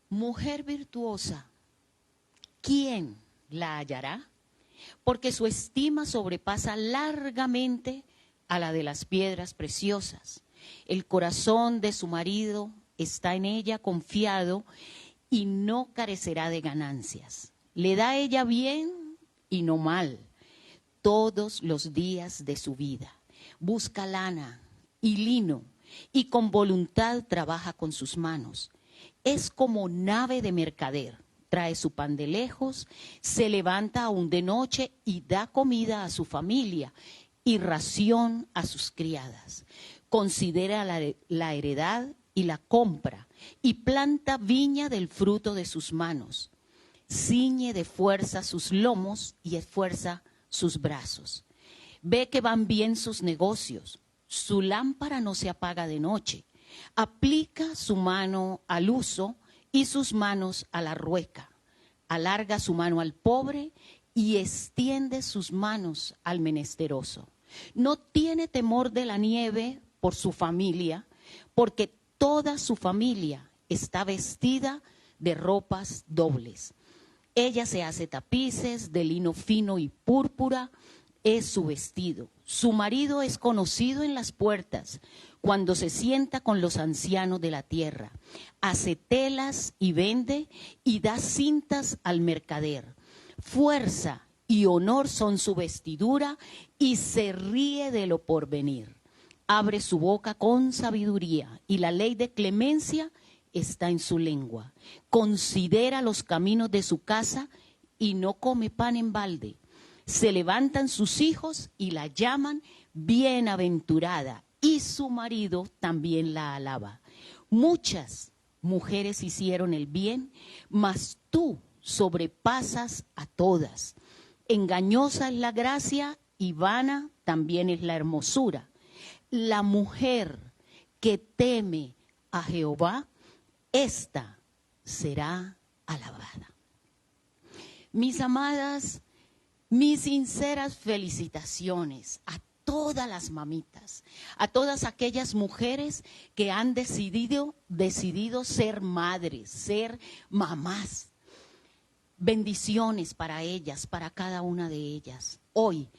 Mujer virtuosa, ¿quién la hallará? Porque su estima sobrepasa largamente a la de las piedras preciosas. El corazón de su marido está en ella confiado y no carecerá de ganancias. Le da a ella bien y no mal todos los días de su vida. Busca lana y lino y con voluntad trabaja con sus manos. Es como nave de mercader. Trae su pan de lejos, se levanta aún de noche y da comida a su familia y ración a sus criadas. Considera la heredad y la compra y planta viña del fruto de sus manos. Ciñe de fuerza sus lomos y esfuerza sus brazos. Ve que van bien sus negocios. Su lámpara no se apaga de noche. Aplica su mano al uso y sus manos a la rueca. Alarga su mano al pobre y extiende sus manos al menesteroso. No tiene temor de la nieve por su familia, porque toda su familia está vestida de ropas dobles. Ella se hace tapices de lino fino y púrpura, es su vestido. Su marido es conocido en las puertas cuando se sienta con los ancianos de la tierra. Hace telas y vende y da cintas al mercader. Fuerza y honor son su vestidura y se ríe de lo porvenir. Abre su boca con sabiduría y la ley de clemencia está en su lengua. Considera los caminos de su casa y no come pan en balde. Se levantan sus hijos y la llaman bienaventurada, y su marido también la alaba. Muchas mujeres hicieron el bien, mas tú sobrepasas a todas. Engañosa es la gracia y vana también es la hermosura. La mujer que teme a Jehová, ésta será alabada. Mis amadas, mis sinceras felicitaciones a todas las mamitas, a todas aquellas mujeres que han decidido ser madres, ser mamás. Bendiciones para ellas, para cada una de ellas. Hoy,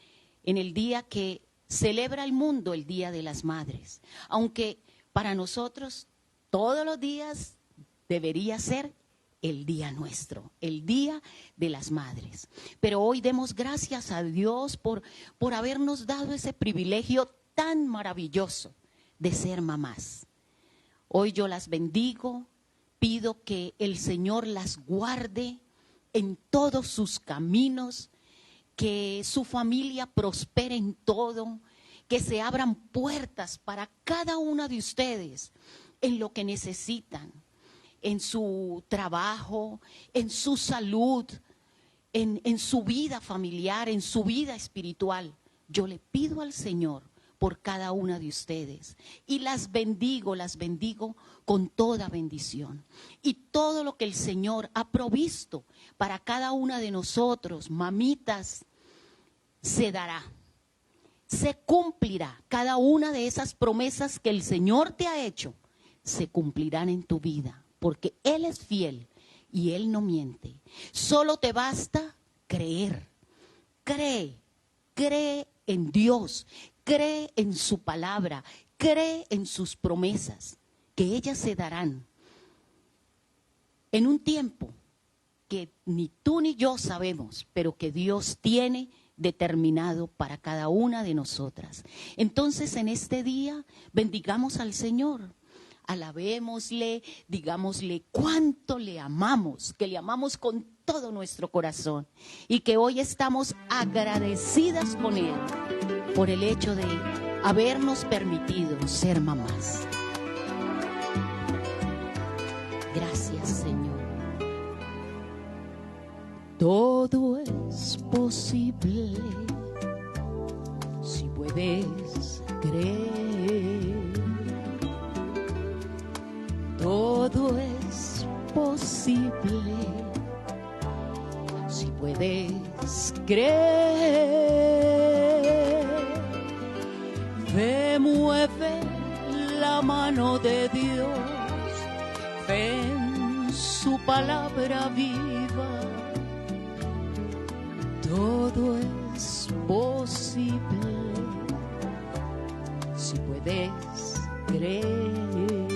en el día que celebra el mundo el Día de las Madres, aunque para nosotros todos los días debería ser el día nuestro, el Día de las Madres. Pero hoy demos gracias a Dios por habernos dado ese privilegio tan maravilloso de ser mamás. Hoy yo las bendigo, pido que el Señor las guarde en todos sus caminos, que su familia prospere en todo, que se abran puertas para cada una de ustedes en lo que necesitan, en su trabajo, en su salud, en su vida familiar, en su vida espiritual. Yo le pido al Señor por cada una de ustedes y las bendigo con toda bendición. Y todo lo que el Señor ha provisto para cada una de nosotros, mamitas, se dará. Se cumplirá cada una de esas promesas que el Señor te ha hecho, se cumplirán en tu vida, porque Él es fiel y Él no miente. Solo te basta creer. Cree en Dios, cree en su palabra, cree en sus promesas, que ellas se darán en un tiempo que ni tú ni yo sabemos, pero que Dios tiene determinado para cada una de nosotras. Entonces, en este día, bendigamos al Señor, alabémosle, digámosle cuánto le amamos, que le amamos con todo nuestro corazón y que hoy estamos agradecidas con Él por el hecho de habernos permitido ser mamás. Gracias, Señor. Todo es posible si puedes creer. Todo es posible si puedes creer. Fe mueve la mano de Dios, fe en su palabra viva, todo es posible si puedes creer.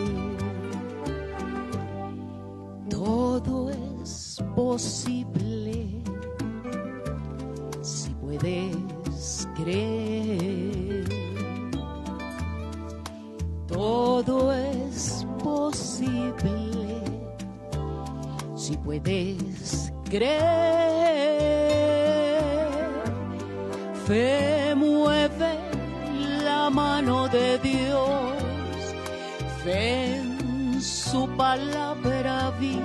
Todo es posible si puedes creer. Todo es posible si puedes creer. Fe mueve la mano de Dios, fe en su palabra viva.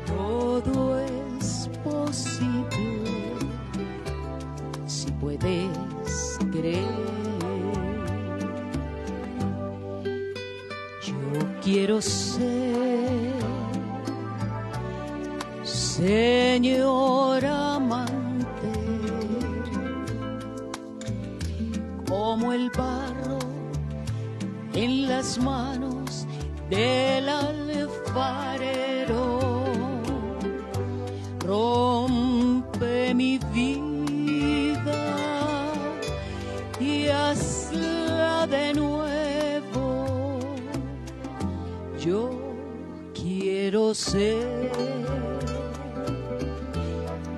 Todo es posible si puedes creer. Yo quiero ser, Señor amante, como el barro en las manos del alfarero. Rompe mi vida y hazla de nuevo. Yo quiero ser,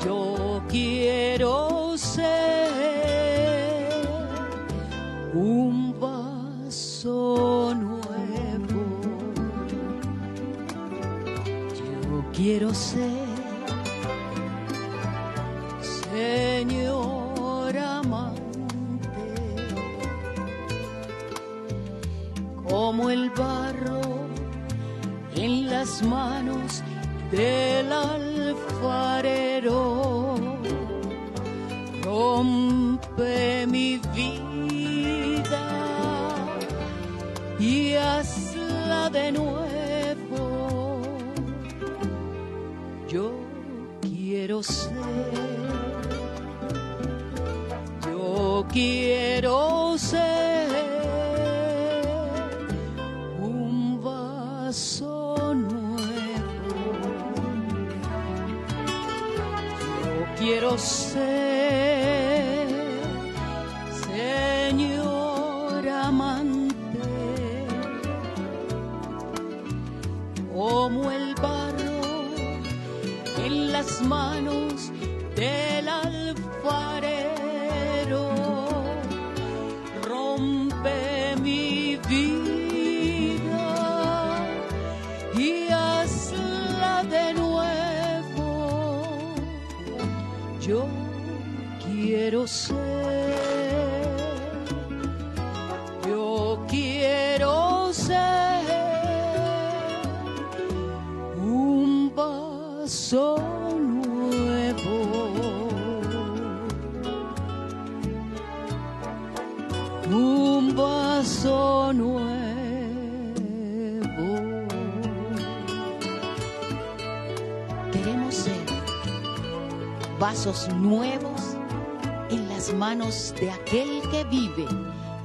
yo quiero ser un vaso nuevo. Yo quiero ser, Señor amante, como el barro en las manos del alfarero. Rompe mi vida y hazla de nuevo. Yo quiero ser, yo quiero ser un vaso nuevo. Yo quiero ser, Señor amante, como el barro en las manos del alfarero. Rompe mi vida y hazla de nuevo. Yo quiero ser, yo quiero ser un vaso nuevo, un vaso nuevo. Queremos ser vasos nuevos en las manos de aquel que vive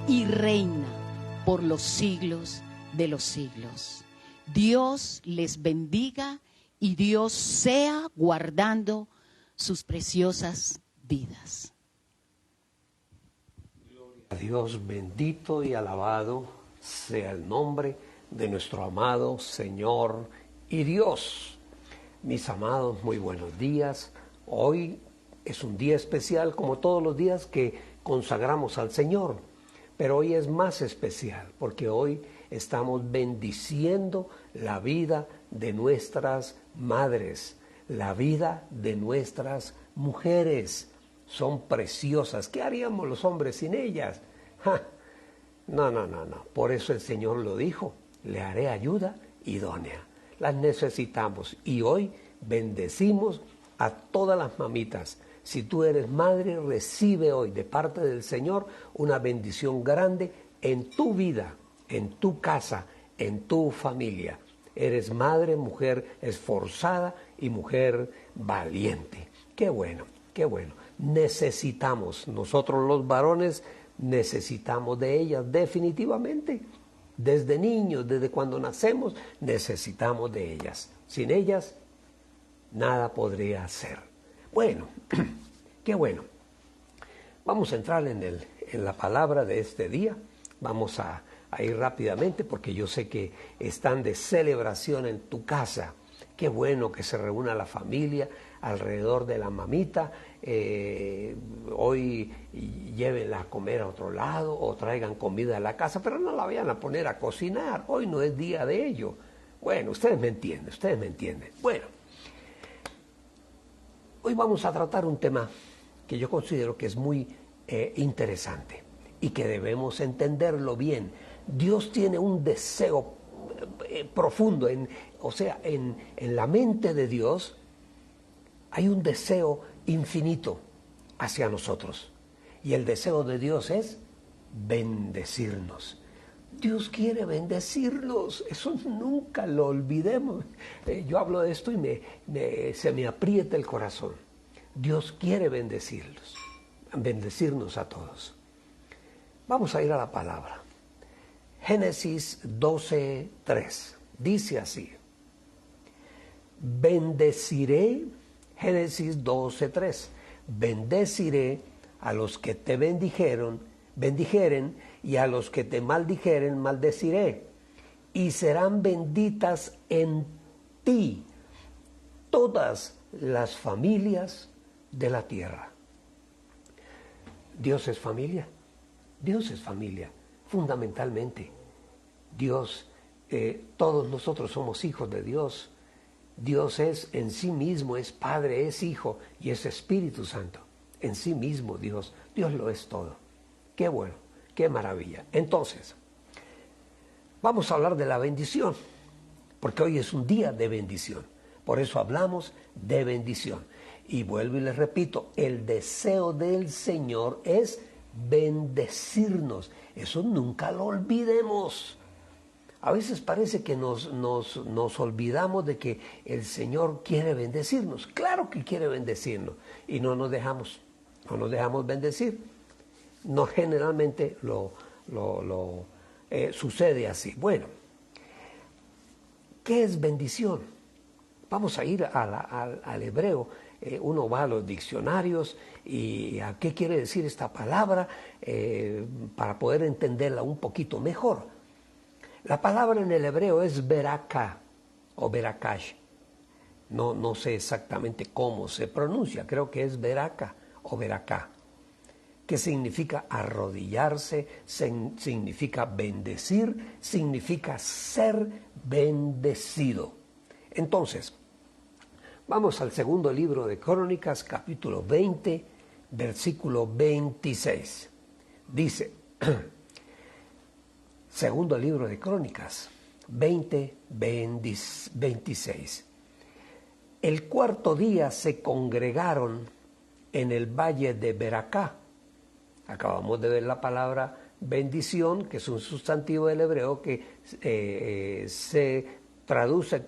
y reina por los siglos de los siglos. Dios les bendiga y Dios sea guardando sus preciosas vidas. A Dios, bendito y alabado sea el nombre de nuestro amado Señor y Dios. Mis amados, muy buenos días. Hoy es un día especial, como todos los días que consagramos al Señor, pero hoy es más especial porque hoy estamos bendiciendo la vida de nuestras madres, la vida de nuestras mujeres. Son preciosas. ¿Qué haríamos los hombres sin ellas? ¡Ja! No. Por eso el Señor lo dijo: le haré ayuda idónea. Las necesitamos y hoy bendecimos a todas las mamitas. Si tú eres madre, recibe hoy de parte del Señor una bendición grande en tu vida, en tu casa, en tu familia. Eres madre, mujer esforzada y mujer valiente. Qué bueno, qué bueno. Necesitamos, nosotros los varones necesitamos de ellas definitivamente. Desde niños, desde cuando nacemos, necesitamos de ellas. Sin ellas, nada podría ser. Bueno, qué bueno. Vamos a entrar en la palabra de este día. Vamos a ir rápidamente porque yo sé que están de celebración en tu casa. Qué bueno que se reúna la familia alrededor de la mamita. Hoy llévenla a comer a otro lado o traigan comida a la casa, pero no la vayan a poner a cocinar. Hoy no es día de ello. Bueno, ustedes me entienden. Bueno, hoy vamos a tratar un tema que yo considero que es muy interesante y que debemos entenderlo bien. Dios tiene un deseo profundo, en la mente de Dios hay un deseo infinito hacia nosotros. Y el deseo de Dios es bendecirnos. Dios quiere bendecirnos, eso nunca lo olvidemos. Yo hablo de esto y se me aprieta el corazón. Dios quiere bendecirnos a todos. Vamos a ir a la palabra. Génesis 12:3 dice así: bendeciré, Génesis 12:3, bendeciré a los que te bendijeren, y a los que te maldijeren, maldeciré, y serán benditas en ti todas las familias de la tierra. Dios es familia, fundamentalmente. Dios, todos nosotros somos hijos de Dios. Dios es en sí mismo, es Padre, es Hijo y es Espíritu Santo. En sí mismo Dios lo es todo. Qué bueno, qué maravilla. Entonces, vamos a hablar de la bendición, porque hoy es un día de bendición. Por eso hablamos de bendición. Y vuelvo y les repito, el deseo del Señor es bendecirnos. Eso nunca lo olvidemos. A veces parece que nos olvidamos de que el Señor quiere bendecirnos. Claro que quiere bendecirnos y no nos dejamos bendecir. No, generalmente sucede así. Bueno, ¿qué es bendición? Vamos a ir al hebreo. Uno va a los diccionarios y a qué quiere decir esta palabra para poder entenderla un poquito mejor. La palabra en el hebreo es beraka o berakash. No sé exactamente cómo se pronuncia, creo que es beraka o beraká, que significa arrodillarse, significa bendecir, significa ser bendecido. Entonces, vamos al segundo libro de Crónicas, capítulo 20, versículo 26. Dice, segundo libro de Crónicas, 26. El cuarto día se congregaron en el valle de Beracá. Acabamos de ver la palabra bendición, que es un sustantivo del hebreo que se traduce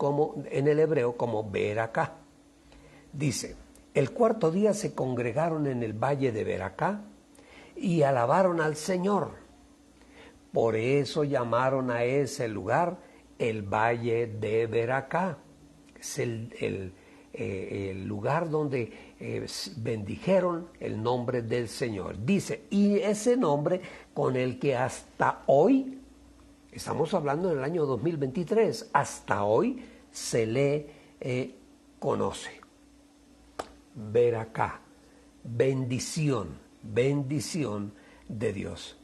en el hebreo como Beracá. Dice, el cuarto día se congregaron en el valle de Beracá y alabaron al Señor. Por eso llamaron a ese lugar el Valle de Beracá. Es el lugar donde bendijeron el nombre del Señor. Dice, y ese nombre con el que hasta hoy, estamos hablando del año 2023, hasta hoy se le conoce. Beracá, bendición de Dios.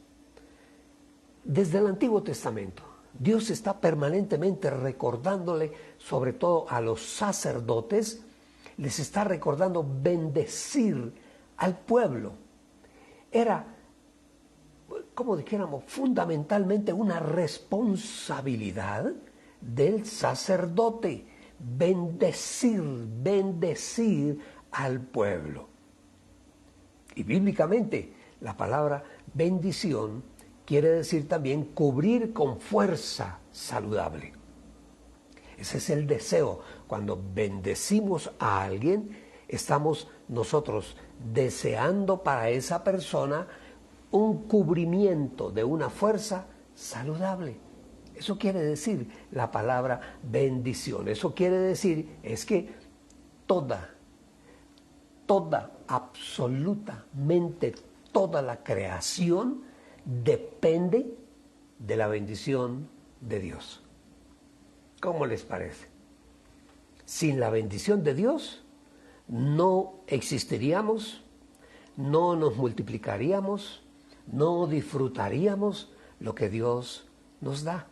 Desde el Antiguo Testamento, Dios está permanentemente recordándole, sobre todo a los sacerdotes, les está recordando bendecir al pueblo. Era, como dijéramos, fundamentalmente una responsabilidad del sacerdote, bendecir al pueblo. Y bíblicamente, la palabra bendición quiere decir también cubrir con fuerza saludable. Ese es el deseo. Cuando bendecimos a alguien, estamos nosotros deseando para esa persona un cubrimiento de una fuerza saludable. Eso quiere decir la palabra bendición. Eso quiere decir es que toda, absolutamente toda la creación depende de la bendición de Dios. ¿Cómo les parece? Sin la bendición de Dios no existiríamos, no nos multiplicaríamos, no disfrutaríamos lo que Dios nos da.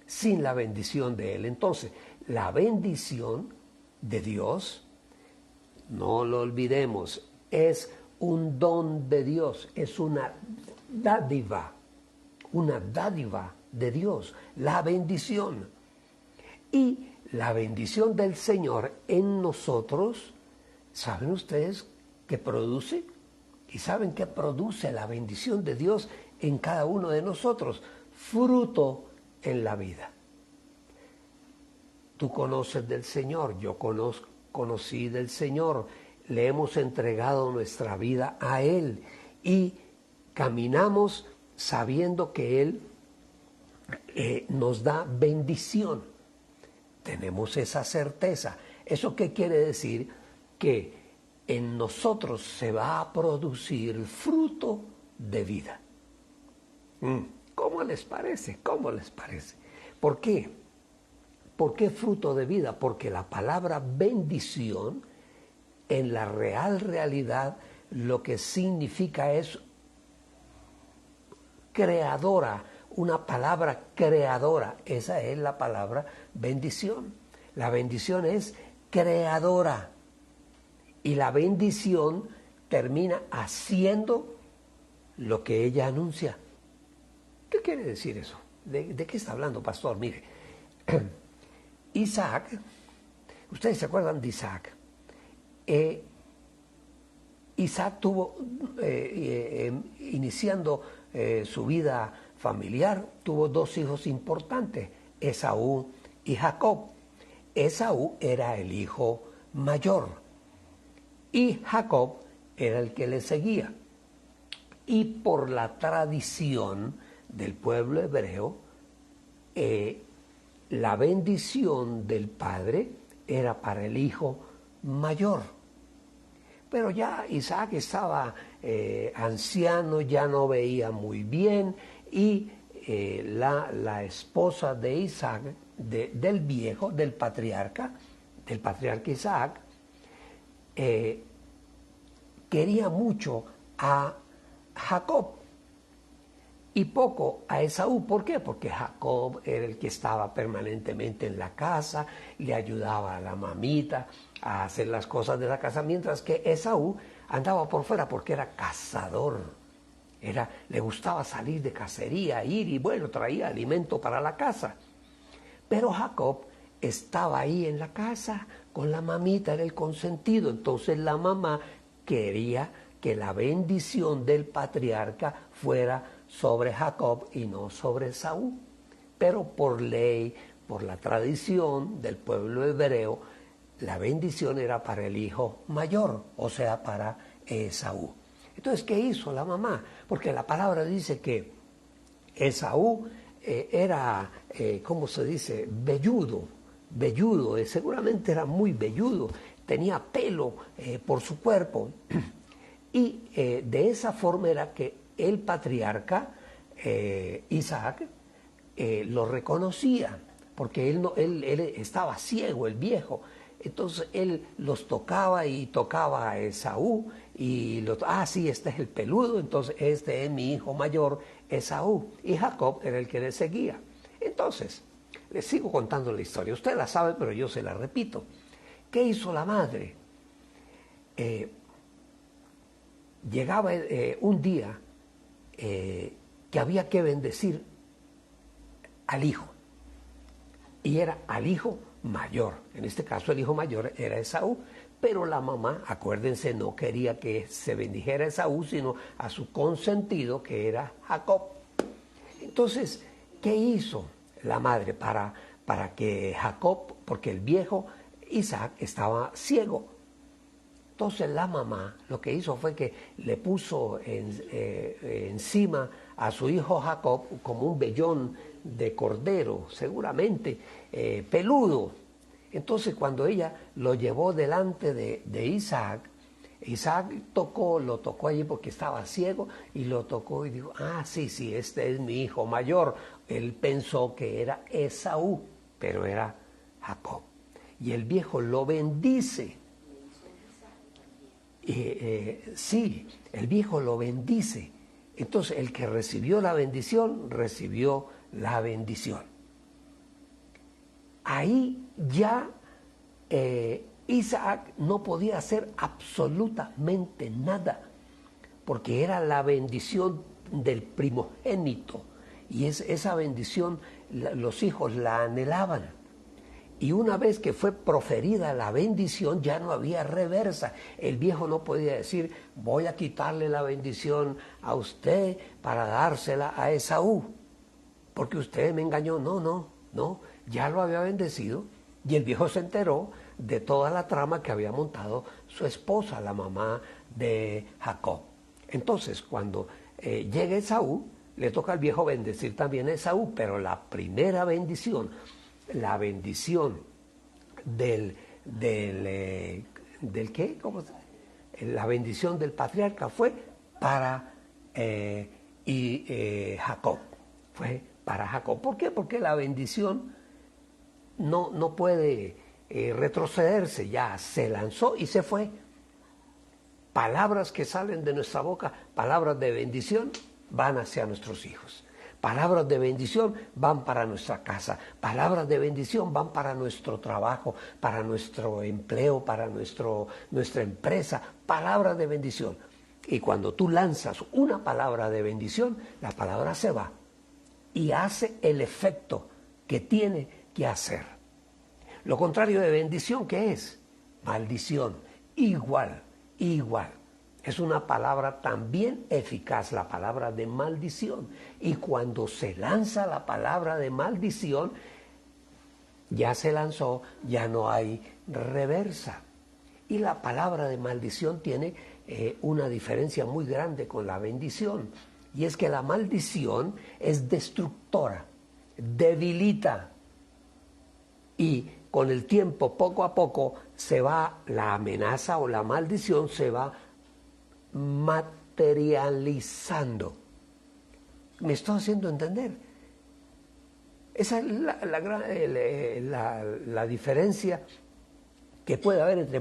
Sin la bendición de Él. Entonces, la bendición de Dios, no lo olvidemos, es un don de Dios, es una dádiva de Dios, la bendición. Y la bendición del Señor en nosotros, ¿saben ustedes qué produce? ¿Y saben qué produce la bendición de Dios en cada uno de nosotros? Fruto en la vida. Tú conoces del Señor, yo conocí del Señor, le hemos entregado nuestra vida a Él y caminamos sabiendo que Él nos da bendición. Tenemos esa certeza. ¿Eso qué quiere decir? Que en nosotros se va a producir fruto de vida. ¿Cómo les parece? ¿Cómo les parece? ¿Por qué? ¿Por qué fruto de vida? Porque la palabra bendición en la realidad lo que significa es creadora, una palabra creadora. Esa es la palabra bendición. La bendición es creadora y la bendición termina haciendo lo que ella anuncia. ¿Qué quiere decir eso? ¿De qué está hablando, pastor? Mire, Isaac, ustedes se acuerdan de Isaac. Isaac tuvo, iniciando su vida familiar, tuvo dos hijos importantes, Esaú y Jacob. Esaú era el hijo mayor y Jacob era el que le seguía. Y por la tradición del pueblo hebreo, la bendición del padre era para el hijo mayor. Pero ya Isaac estaba anciano, ya no veía muy bien y la esposa de Isaac, del viejo, del patriarca Isaac, quería mucho a Jacob y poco a Esaú. ¿Por qué? Porque Jacob era el que estaba permanentemente en la casa, le ayudaba a la mamita a hacer las cosas de la casa, mientras que Esaú andaba por fuera porque era cazador. Le gustaba salir de cacería, ir y bueno, traía alimento para la casa. Pero Jacob estaba ahí en la casa con la mamita, era el consentido. Entonces la mamá quería que la bendición del patriarca fuera sobre Jacob y no sobre Esaú. Pero por ley, por la tradición del pueblo hebreo, la bendición era para el hijo mayor, o sea, para Esaú. Entonces, ¿qué hizo la mamá? Porque la palabra dice que Esaú era, ¿cómo se dice? Velludo, seguramente era muy velludo, tenía pelo por su cuerpo. Y de esa forma era que el patriarca Isaac lo reconocía, porque él estaba ciego, el viejo. Entonces él los tocaba y tocaba a Esaú y sí, este es el peludo, entonces este es mi hijo mayor, Esaú. Y Jacob era el que le seguía. Entonces, les sigo contando la historia. Usted la sabe, pero yo se la repito. ¿Qué hizo la madre? Llegaba un día que había que bendecir al hijo. Y era al hijo mayor. En este caso el hijo mayor era Esaú. Pero la mamá, acuérdense, no quería que se bendijera a Esaú, sino a su consentido, que era Jacob. Entonces, ¿qué hizo la madre para que Jacob, porque el viejo Isaac estaba ciego? Entonces la mamá lo que hizo fue que le puso encima a su hijo Jacob como un vellón de cordero, seguramente peludo. Entonces cuando ella lo llevó delante de Isaac, Isaac lo tocó allí porque estaba ciego y lo tocó y dijo, sí, este es mi hijo mayor. Él pensó que era Esaú, pero era Jacob. Y el viejo lo bendice. Sí, el viejo lo bendice. Entonces el que recibió la bendición, recibió la bendición. Ahí ya Isaac no podía hacer absolutamente nada, porque era la bendición del primogénito, y esa bendición los hijos la anhelaban. Y una vez que fue proferida la bendición, ya no había reversa. El viejo no podía decir, voy a quitarle la bendición a usted para dársela a Esaú, porque usted me engañó. No, ya lo había bendecido. Y el viejo se enteró de toda la trama que había montado su esposa, la mamá de Jacob. Entonces, cuando llega Esaú, le toca al viejo bendecir también a Esaú, pero la primera bendición, la bendición del ¿qué? ¿Cómo se? La bendición del patriarca fue para Jacob. Fue para Jacob. ¿Por qué? Porque la bendición no puede retrocederse, ya se lanzó y se fue. Palabras que salen de nuestra boca, palabras de bendición, van hacia nuestros hijos. Palabras de bendición van para nuestra casa. Palabras de bendición van para nuestro trabajo, para nuestro empleo, para nuestra empresa. Palabras de bendición. Y cuando tú lanzas una palabra de bendición, la palabra se va y hace el efecto que tiene que hacer. Lo contrario de bendición, ¿qué es? Maldición. Igual. Es una palabra también eficaz, la palabra de maldición. Y cuando se lanza la palabra de maldición, ya se lanzó, ya no hay reversa. Y la palabra de maldición tiene una diferencia muy grande con la bendición. Y es que la maldición es destructora, debilita. Y con el tiempo, poco a poco, se va la amenaza o la maldición, se va materializando. ¿Me estoy haciendo entender? Esa es la diferencia que puede haber entre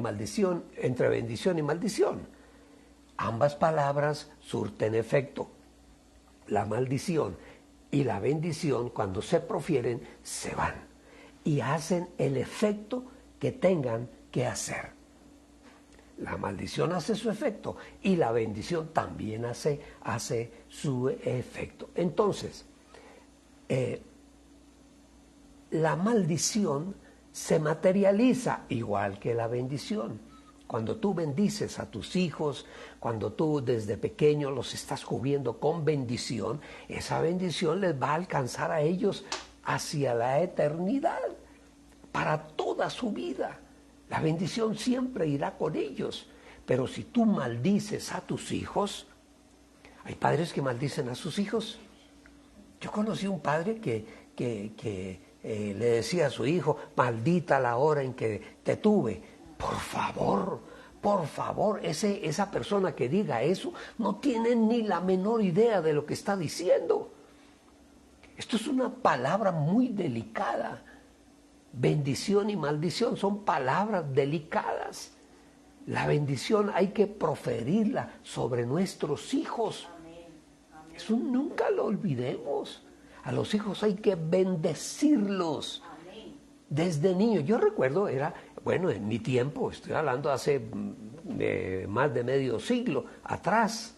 bendición y maldición. Ambas palabras surten efecto. La maldición y la bendición, cuando se profieren, se van y hacen el efecto que tengan que hacer. La maldición hace su efecto y la bendición también hace su efecto. Entonces, la maldición se materializa igual que la bendición. Cuando tú bendices a tus hijos, cuando tú desde pequeño los estás cubriendo con bendición, esa bendición les va a alcanzar a ellos hacia la eternidad, para toda su vida. La bendición siempre irá con ellos. Pero si tú maldices a tus hijos, hay padres que maldicen a sus hijos. Yo conocí un padre que le decía a su hijo, maldita la hora en que te tuve. Por favor, esa persona que diga eso no tiene ni la menor idea de lo que está diciendo. Esto es una palabra muy delicada. Bendición y maldición son palabras delicadas. La bendición hay que proferirla sobre nuestros hijos. Amén. Eso nunca lo olvidemos. A los hijos hay que bendecirlos. Amén. Desde niños. Yo recuerdo, en mi tiempo, estoy hablando hace más de medio siglo atrás,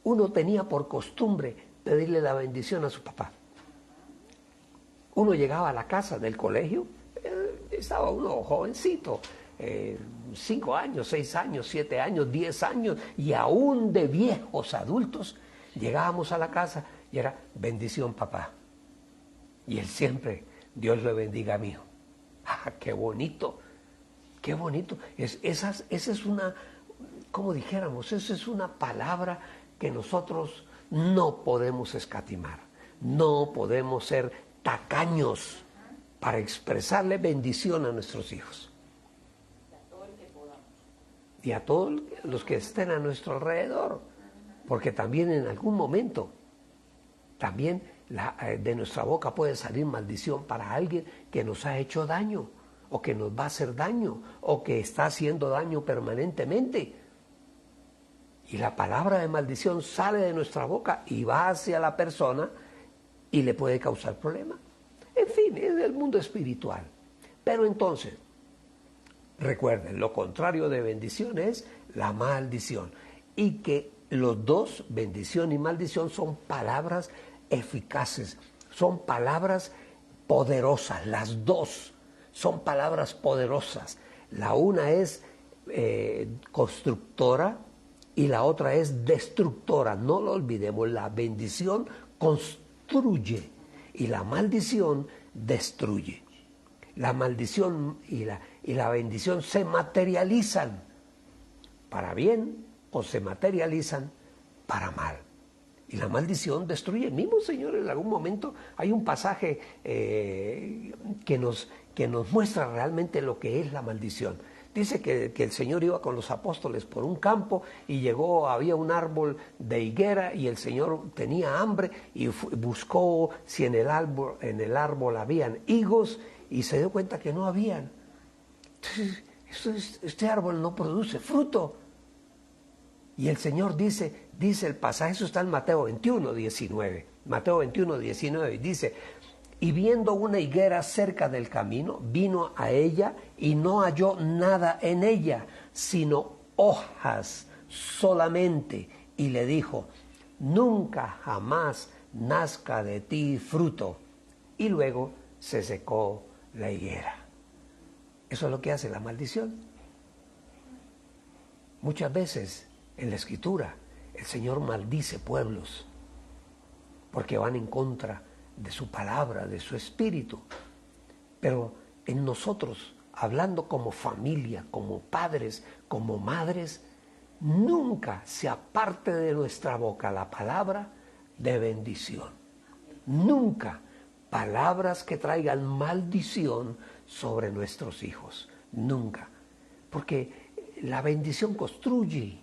uno tenía por costumbre pedirle la bendición a su papá. Uno llegaba a la casa del colegio, estaba uno jovencito, 5 años, 6 años, 7 años, 10 años, y aún de viejos adultos, llegábamos a la casa y era bendición papá. Y él siempre, Dios le bendiga a mi hijo. ¡Ah, qué bonito! ¡Qué bonito! Esa es una, como dijéramos, esa es una palabra que nosotros no podemos escatimar. No podemos ser tacaños para expresarle bendición a nuestros hijos. Y a todos los que estén a nuestro alrededor. Porque también en algún momento, también de nuestra boca puede salir maldición para alguien que nos ha hecho daño, o que nos va a hacer daño, o que está haciendo daño permanentemente. Y la palabra de maldición sale de nuestra boca y va hacia la persona y le puede causar problemas. En fin, es el mundo espiritual. Pero entonces, recuerden, lo contrario de bendición es la maldición. Y que los dos, bendición y maldición, son palabras eficaces, son palabras poderosas, las dos son palabras poderosas. La una es constructora y la otra es destructora. No lo olvidemos, la bendición construye y la maldición destruye. La maldición y la bendición se materializan para bien o se materializan para mal. Y la maldición destruye. El mismo Señor en algún momento hay un pasaje que nos muestra realmente lo que es la maldición. Dice que el Señor iba con los apóstoles por un campo y había un árbol de higuera y el Señor tenía hambre y buscó si en el árbol habían higos y se dio cuenta que no habían. Entonces, este árbol no produce fruto. Y el Señor dice el pasaje, eso está en Mateo 21, 19. Mateo 21, 19, dice: y viendo una higuera cerca del camino, vino a ella y no halló nada en ella, sino hojas solamente. Y le dijo: nunca jamás nazca de ti fruto. Y luego se secó la higuera. Eso es lo que hace la maldición. Muchas veces en la Escritura el Señor maldice pueblos porque van en contra de su palabra, de su espíritu. Pero en nosotros, hablando como familia, como padres, como madres, nunca se aparte de nuestra boca la palabra de bendición. Nunca palabras que traigan maldición sobre nuestros hijos. Nunca. Porque la bendición construye.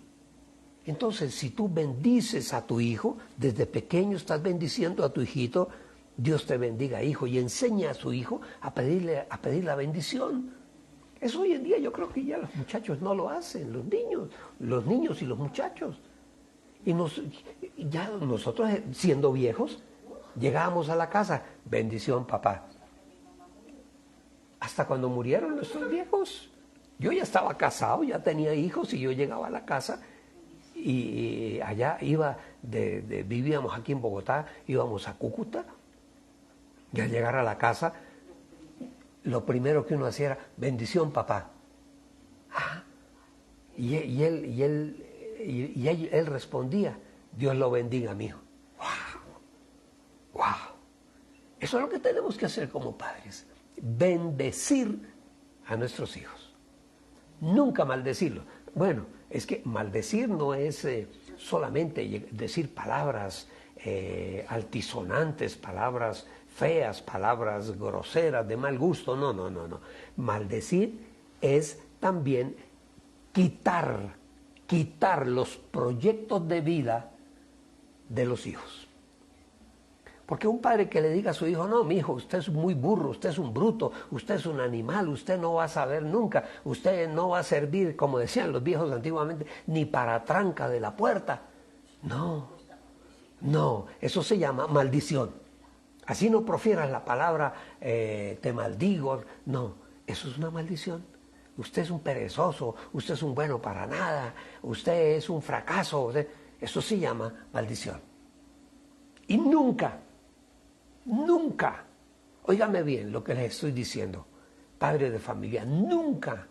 Entonces, si tú bendices a tu hijo, desde pequeño estás bendiciendo a tu hijito, Dios te bendiga, hijo, y enseña a su hijo a pedir la bendición. Eso hoy en día yo creo que ya los muchachos no lo hacen, los niños y los muchachos. Y ya nosotros, siendo viejos, llegábamos a la casa, bendición, papá. Hasta cuando murieron nuestros viejos. Yo ya estaba casado, ya tenía hijos, y yo llegaba a la casa y allá vivíamos aquí en Bogotá, íbamos a Cúcuta, y al llegar a la casa, lo primero que uno hacía era, bendición, papá. Y él respondía, Dios lo bendiga, mijo. ¡Wow! Eso es lo que tenemos que hacer como padres, bendecir a nuestros hijos. Nunca maldecirlo. Bueno, es que maldecir no es solamente decir palabras altisonantes, palabras feas, palabras groseras, de mal gusto. No. Maldecir es también quitar los proyectos de vida de los hijos. Porque un padre que le diga a su hijo, no, mi hijo, usted es muy burro, usted es un bruto, usted es un animal, usted no va a saber nunca, usted no va a servir, como decían los viejos antiguamente, ni para tranca de la puerta. No, eso se llama maldición. Así no profieras la palabra, te maldigo. No, eso es una maldición. Usted es un perezoso, usted es un bueno para nada, usted es un fracaso. Eso se llama maldición. Y nunca, óigame bien lo que les estoy diciendo, padre de familia, nunca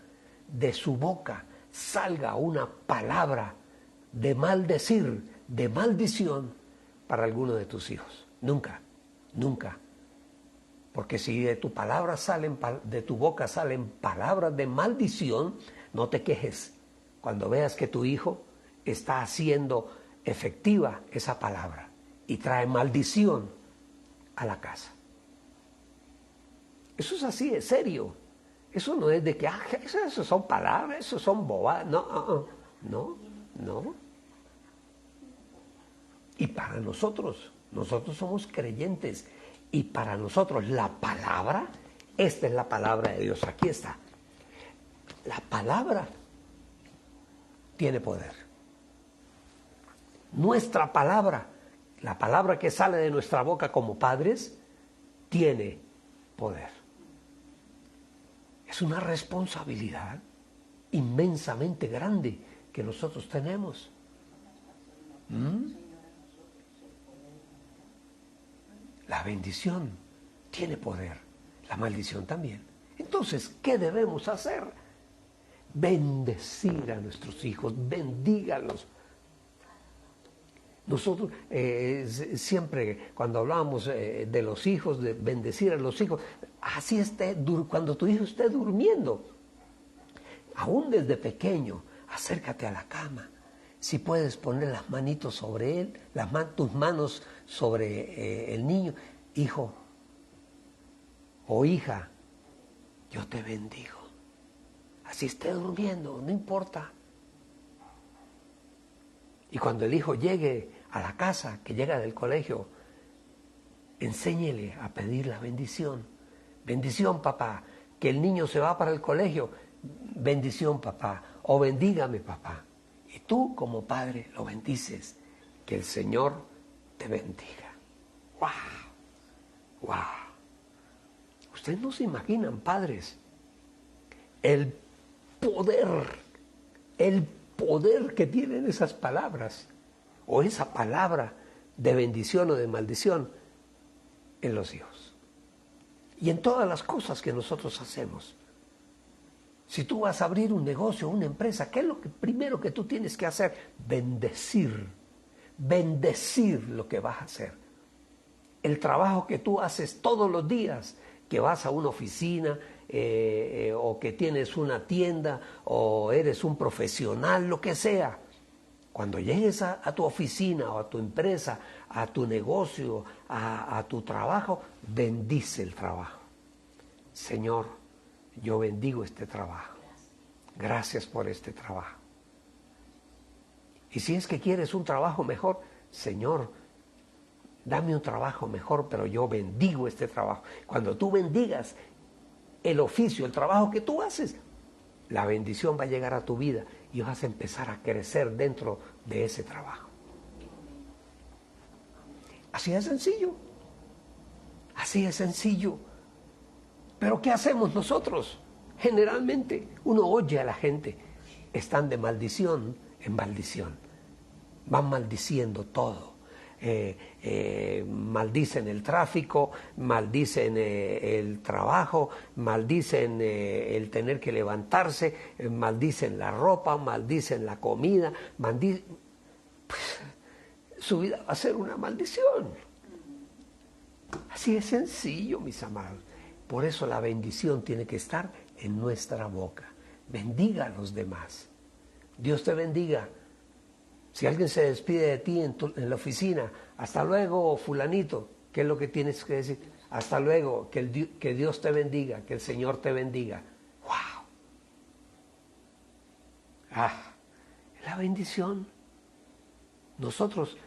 de su boca salga una palabra de maldecir, de maldición para alguno de tus hijos. Nunca. Porque si de tu boca salen palabras de maldición, no te quejes cuando veas que tu hijo está haciendo efectiva esa palabra y trae maldición a la casa. Eso es así, es serio. Eso no es de que, eso son palabras, eso son bobadas. No. Y para nosotros somos creyentes. Y para nosotros la palabra, esta es la palabra de Dios, aquí está. La palabra tiene poder. Nuestra palabra, la palabra que sale de nuestra boca como padres, tiene poder. Es una responsabilidad inmensamente grande que nosotros tenemos. La bendición tiene poder, la maldición también. Entonces, ¿qué debemos hacer? Bendecir a nuestros hijos, bendígalos. Nosotros siempre cuando hablamos de los hijos, de bendecir a los hijos, así esté, cuando tu hijo esté durmiendo, aún desde pequeño, acércate a la cama. Si puedes poner las manitos sobre él, tus manos sobre el niño, hijo o hija, yo te bendigo. Así esté durmiendo, no importa. Y cuando el hijo llegue a la casa, que llega del colegio, enséñele a pedir la bendición. Bendición, papá, que el niño se va para el colegio. Bendición, papá, o bendígame, papá. Y tú, como padre, lo bendices. Que el Señor te bendiga. ¡Wow! ¡Wow! Ustedes no se imaginan, padres, el poder que tienen esas palabras, o esa palabra de bendición o de maldición en los hijos. Y en todas las cosas que nosotros hacemos. Si tú vas a abrir un negocio, una empresa, ¿qué es lo primero que tú tienes que hacer? Bendecir lo que vas a hacer. El trabajo que tú haces todos los días, que vas a una oficina o que tienes una tienda o eres un profesional, lo que sea. Cuando llegues a tu oficina o a tu empresa, a tu negocio, a tu trabajo, bendice el trabajo. Señor, yo bendigo este trabajo. Gracias por este trabajo. Y si es que quieres un trabajo mejor, Señor, dame un trabajo mejor, pero yo bendigo este trabajo. Cuando tú bendigas el oficio, el trabajo que tú haces, la bendición va a llegar a tu vida y vas a empezar a crecer dentro de ese trabajo. Así de sencillo. Así de sencillo. Pero ¿qué hacemos nosotros? Generalmente uno oye a la gente, están de maldición en maldición. Van maldiciendo todo. Maldicen el tráfico, maldicen el trabajo, maldicen el tener que levantarse, maldicen la ropa, maldicen la comida, su vida va a ser una maldición. Así es sencillo, mis amados. Por eso la bendición tiene que estar en nuestra boca. Bendiga a los demás. Dios te bendiga. Si alguien se despide de ti en la oficina, hasta luego, fulanito, ¿qué es lo que tienes que decir? Hasta luego, que Dios te bendiga, que el Señor te bendiga. ¡Wow! La bendición. Nosotros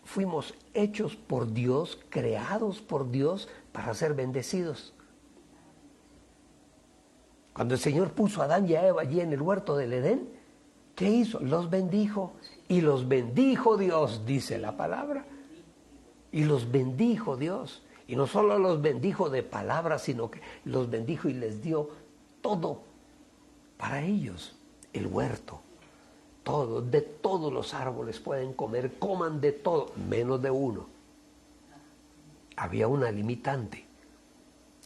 fuimos hechos por Dios, creados por Dios para ser bendecidos. Cuando el Señor puso a Adán y a Eva allí en el huerto del Edén, ¿qué hizo? Los bendijo. Y los bendijo Dios, dice la palabra. Y los bendijo Dios. Y no solo los bendijo de palabras, sino que los bendijo y les dio todo para ellos. El huerto, todo, de todos los árboles pueden comer, coman de todo, menos de uno. Había una limitante.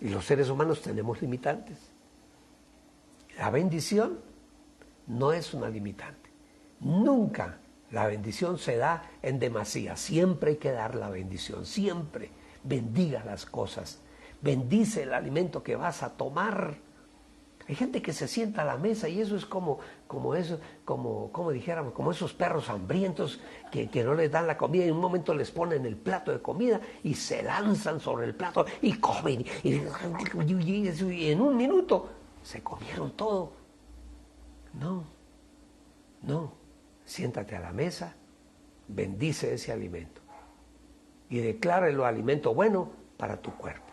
Y los seres humanos tenemos limitantes. La bendición no es una limitante. Nunca la bendición se da en demasía. Siempre hay que dar la bendición. Hay gente que se sienta a la mesa y eso es como dijéramos, como esos perros hambrientos que no les dan la comida y en un momento les ponen el plato de comida y se lanzan sobre el plato y comen. Y en un minuto se comieron todo. No. Siéntate a la mesa, bendice ese alimento y decláralo alimento bueno para tu cuerpo.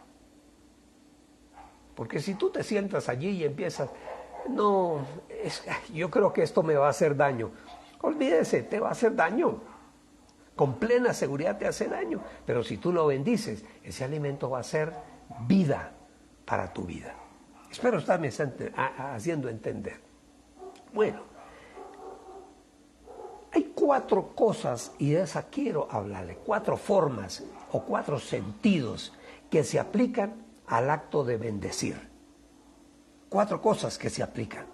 Porque si tú te sientas allí y empiezas, yo creo que esto me va a hacer daño. Olvídese, te va a hacer daño. Con plena seguridad te hace daño. Pero si tú lo bendices, ese alimento va a ser vida para tu vida. Espero estarme haciendo entender. Bueno, hay 4 cosas, y de esas quiero hablarle, 4 formas o 4 sentidos que se aplican al acto de bendecir. 4 cosas que se aplican.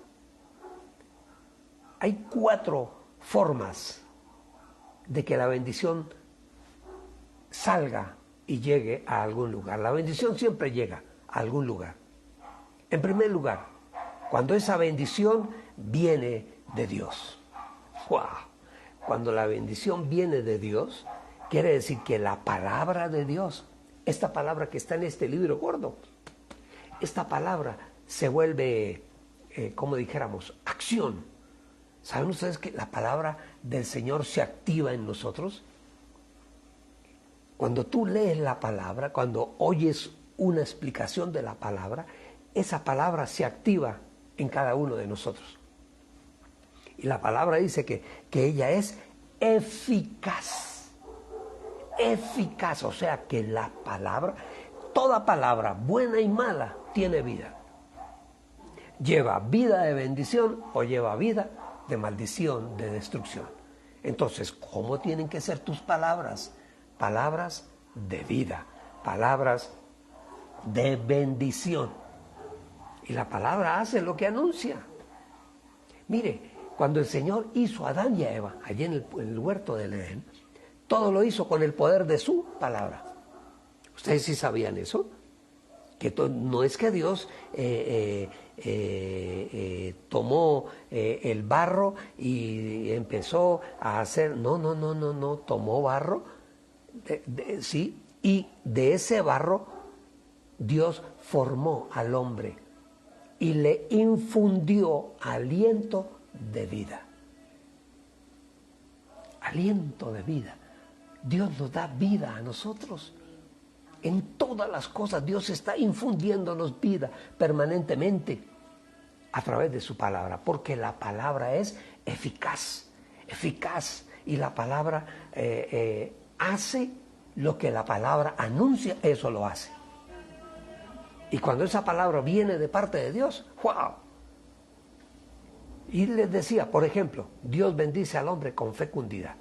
Hay 4 formas de que la bendición salga y llegue a algún lugar. La bendición siempre llega a algún lugar. En primer lugar, cuando esa bendición viene de Dios. ¡Wow! Cuando la bendición viene de Dios, quiere decir que la palabra de Dios, esta palabra que está en este libro gordo, esta palabra se vuelve, como dijéramos, acción. ¿Saben ustedes que la palabra del Señor se activa en nosotros? Cuando tú lees la palabra, cuando oyes una explicación de la palabra, esa palabra se activa en cada uno de nosotros. Y la palabra dice que ella es eficaz. Eficaz, o sea que la palabra, toda palabra, buena y mala, tiene vida. Lleva vida de bendición o lleva vida de maldición, de destrucción. Entonces, ¿cómo tienen que ser tus palabras? Palabras de vida, palabras de bendición. Y la palabra hace lo que anuncia. Mire, cuando el Señor hizo a Adán y a Eva, allí en el huerto del Edén, todo lo hizo con el poder de su palabra. ¿Ustedes sí sabían eso? Que no es que Dios tomó el barro y empezó a hacer... No. Tomó barro, sí, y de ese barro Dios formó al hombre y le infundió aliento de vida. Aliento de vida. Dios nos da vida a nosotros. En todas las cosas Dios está infundiéndonos vida permanentemente a través de su palabra, porque la palabra es eficaz, y la palabra hace lo que la palabra anuncia, eso lo hace. Y cuando esa palabra viene de parte de Dios, ¡wow! Y les decía, por ejemplo, Dios bendice al hombre con fecundidad.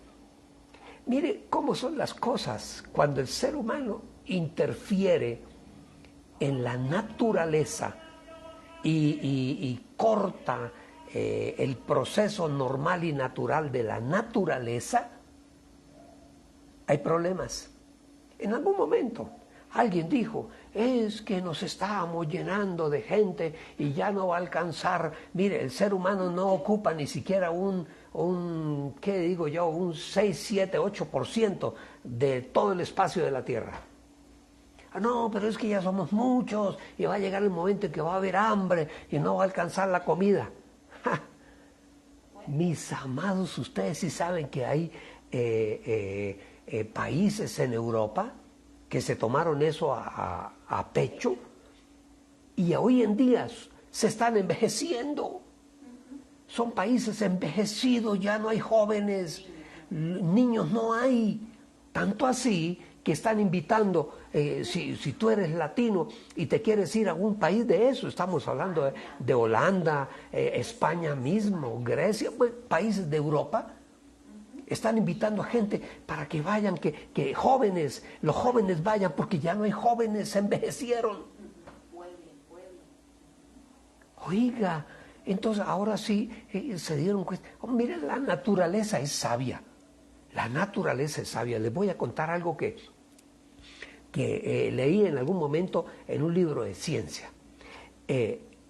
Mire cómo son las cosas cuando el ser humano interfiere en la naturaleza y corta el proceso normal y natural de la naturaleza. Hay problemas. En algún momento alguien dijo, es que nos estábamos llenando de gente y ya no va a alcanzar. Mire, el ser humano no ocupa ni siquiera un 6, 7, 8% de todo el espacio de la Tierra. No, pero es que ya somos muchos y va a llegar el momento en que va a haber hambre y no va a alcanzar la comida. ¡Ja! Mis amados, ustedes sí saben que hay países en Europa que se tomaron eso a pecho y hoy en día se están envejeciendo. Son países envejecidos, ya no hay jóvenes, niños no hay. Tanto así que están invitando, si tú eres latino y te quieres ir a algún país de eso, estamos hablando de Holanda, España mismo, Grecia, pues, países de Europa, están invitando a gente para que vayan, que jóvenes, los jóvenes vayan, porque ya no hay jóvenes, se envejecieron. Oiga, entonces ahora sí se dieron cuenta. Oh, miren, la naturaleza es sabia. La naturaleza es sabia. Les voy a contar algo que leí en algún momento en un libro de ciencia.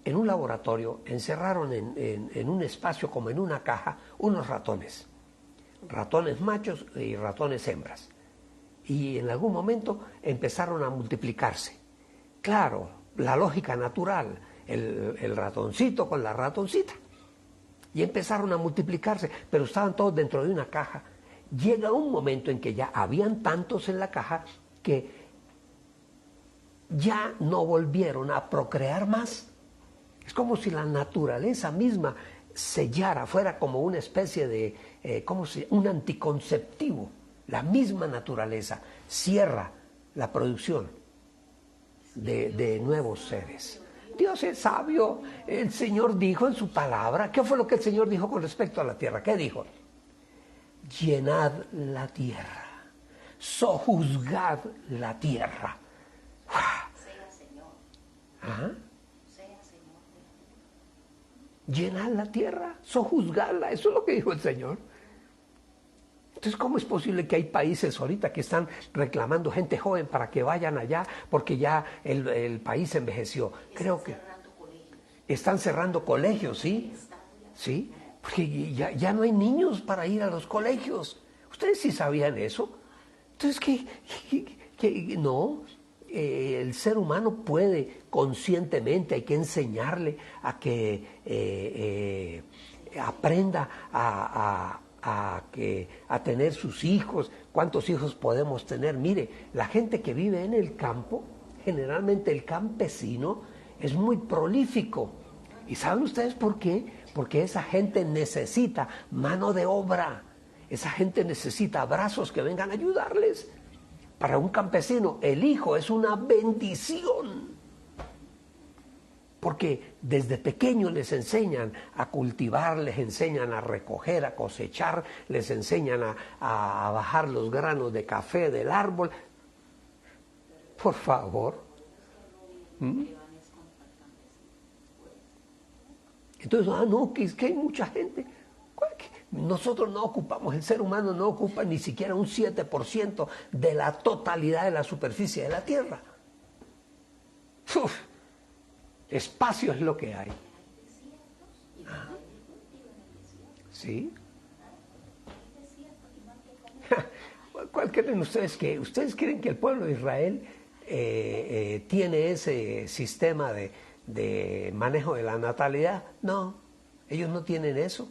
en un laboratorio, encerraron en un espacio como en una caja unos ratones machos y ratones hembras. Y en algún momento empezaron a multiplicarse. Claro, la lógica natural, el ratoncito con la ratoncita. Y empezaron a multiplicarse, pero estaban todos dentro de una caja. Llega un momento en que ya habían tantos en la caja que ya no volvieron a procrear más. Es como si la naturaleza misma sellara, fuera como una especie de, un anticonceptivo. La misma naturaleza cierra la producción de nuevos seres. Dios es sabio. El Señor dijo en su palabra, ¿qué fue lo que el Señor dijo con respecto a la tierra? ¿Qué dijo? Llenad la tierra, sojuzgad la tierra. Sea Señor. ¿Ah? Sea Señor. Llenad la tierra, sojuzgadla. Eso es lo que dijo el Señor. Entonces, ¿cómo es posible que hay países ahorita que están reclamando gente joven para que vayan allá porque ya el país envejeció? Creo que están cerrando colegios, ¿sí? ¿Sí? Porque ya no hay niños para ir a los colegios. ¿Ustedes sí sabían eso? Entonces, que no, el ser humano puede conscientemente, hay que enseñarle a que aprenda a tener sus hijos. ¿Cuántos hijos podemos tener? Mire, la gente que vive en el campo, generalmente el campesino, es muy prolífico. ¿Y saben ustedes por qué? Porque esa gente necesita mano de obra. Esa gente necesita brazos que vengan a ayudarles. Para un campesino, el hijo es una bendición. Porque desde pequeños les enseñan a cultivar, les enseñan a recoger, a cosechar, les enseñan a bajar los granos de café del árbol. Por favor. Entonces, no, que es que hay mucha gente. Nosotros no ocupamos, el ser humano no ocupa ni siquiera un 7% de la totalidad de la superficie de la Tierra. Uf, espacio es lo que hay. ¿Ah? ¿Sí? ¿Cuál creen ustedes que? ¿Ustedes creen que el pueblo de Israel tiene ese sistema de manejo de la natalidad? No, ellos no tienen eso.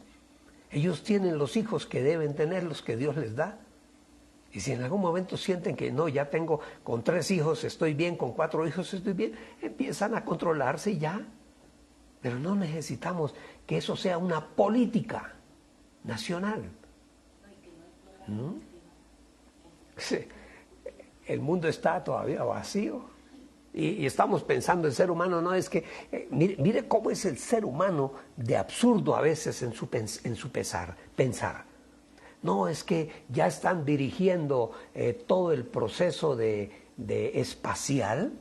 Ellos tienen los hijos que deben tener, los que Dios les da. Y si en algún momento sienten que no, ya tengo con 3 hijos, estoy bien, con 4 hijos estoy bien, empiezan a controlarse y ya. Pero no necesitamos que eso sea una política nacional. ¿No? Sí. El mundo está todavía vacío. Y estamos pensando, el ser humano no es que... mire cómo es el ser humano de absurdo a veces en su pensar. No, es que ya están dirigiendo todo el proceso de espacial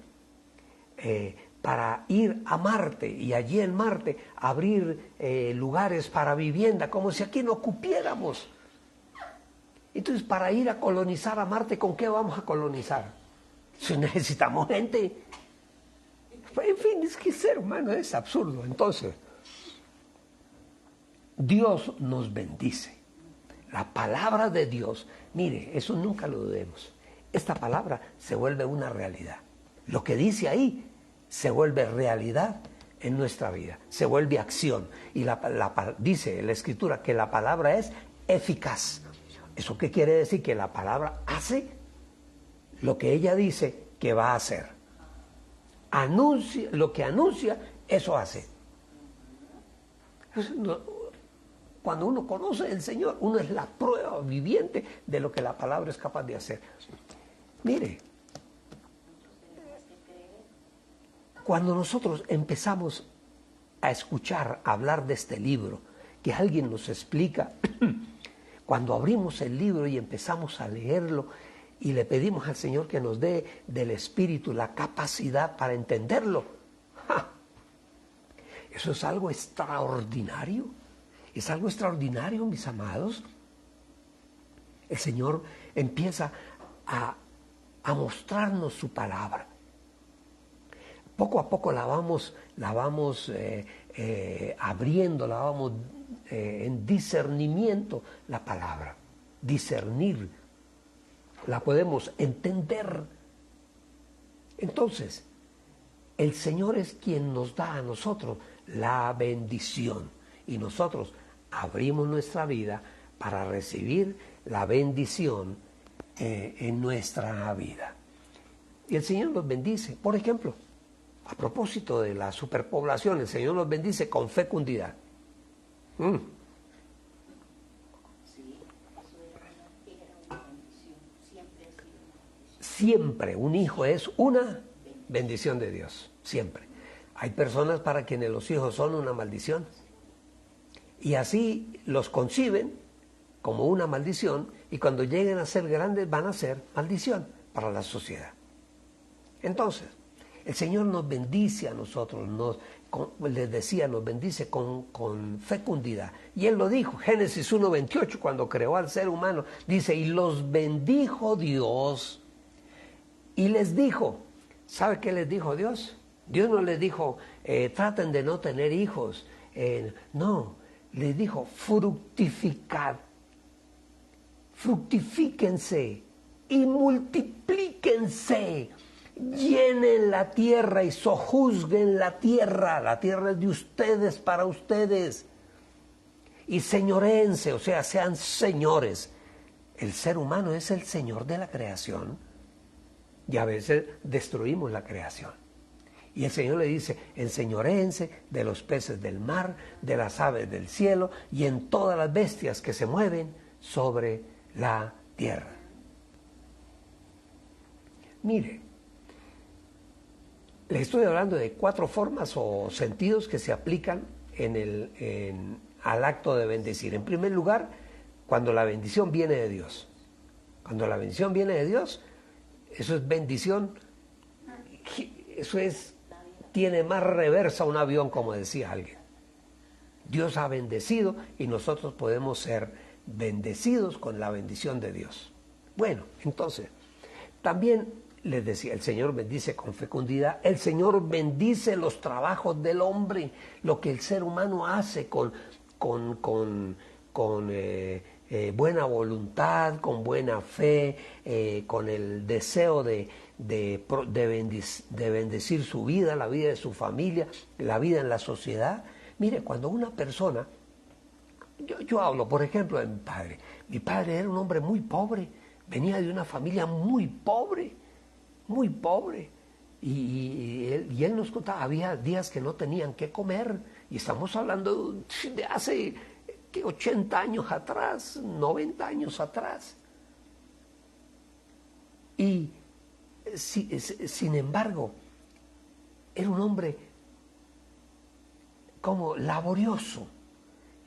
para ir a Marte y allí en Marte abrir lugares para vivienda, como si aquí no cupiéramos. Entonces, para ir a colonizar a Marte, ¿con qué vamos a colonizar? Si necesitamos gente. En fin, es que el ser humano es absurdo. Entonces, Dios nos bendice. La palabra de Dios, mire, eso nunca lo dudemos. Esta palabra se vuelve una realidad. Lo que dice ahí se vuelve realidad en nuestra vida, se vuelve acción. Y dice la Escritura que la palabra es eficaz. ¿Eso qué quiere decir? Que la palabra hace lo que ella dice que va a hacer. Anuncia, lo que anuncia, eso hace. Cuando uno conoce al Señor, uno es la prueba viviente de lo que la palabra es capaz de hacer. Mire, cuando nosotros empezamos a escuchar hablar de este libro, que alguien nos explica, cuando abrimos el libro y empezamos a leerlo y le pedimos al Señor que nos dé del Espíritu la capacidad para entenderlo, ¡ja! Eso es algo extraordinario. Es algo extraordinario, mis amados. El Señor empieza a mostrarnos su palabra. poco a poco la vamos abriendo, la vamos en discernimiento la palabra. Discernir, la podemos entender. Entonces, el Señor es quien nos da a nosotros la bendición y nosotros abrimos nuestra vida para recibir la bendición en nuestra vida. Y el Señor nos bendice. Por ejemplo, a propósito de la superpoblación, el Señor nos bendice con fecundidad. Siempre un hijo es una bendición de Dios, siempre. Hay personas para quienes los hijos son una maldición y así los conciben como una maldición y cuando lleguen a ser grandes van a ser maldición para la sociedad. Entonces, el Señor nos bendice a nosotros, les decía, nos bendice con fecundidad. Y Él lo dijo, Génesis 1:28, cuando creó al ser humano, dice, y los bendijo Dios y les dijo, ¿sabe qué les dijo Dios? Dios no les dijo, traten de no tener hijos. No, les dijo, fructificad, fructifíquense y multiplíquense. Llenen la tierra y sojuzguen la tierra es de ustedes para ustedes, y señoréense, o sea, sean señores. El ser humano es el señor de la creación y a veces destruimos la creación. Y el Señor le dice, enseñoréense de los peces del mar, de las aves del cielo y en todas las bestias que se mueven sobre la tierra. Mire, les estoy hablando de 4 formas o sentidos que se aplican al acto de bendecir. En primer lugar, cuando la bendición viene de Dios. Cuando la bendición viene de Dios, eso es bendición, tiene más reversa un avión, como decía alguien. Dios ha bendecido y nosotros podemos ser bendecidos con la bendición de Dios. Bueno, entonces, también les decía, el Señor bendice con fecundidad, el Señor bendice los trabajos del hombre, lo que el ser humano hace con buena voluntad, con buena fe, con el deseo de bendecir su vida, la vida de su familia, la vida en la sociedad. Mire, cuando una persona, yo hablo, por ejemplo, de mi padre era un hombre muy pobre, venía de una familia muy pobre, y él nos contaba, había días que no tenían qué comer, y estamos hablando de hace 80 años atrás, 90 años atrás. Y sin embargo, era un hombre como laborioso,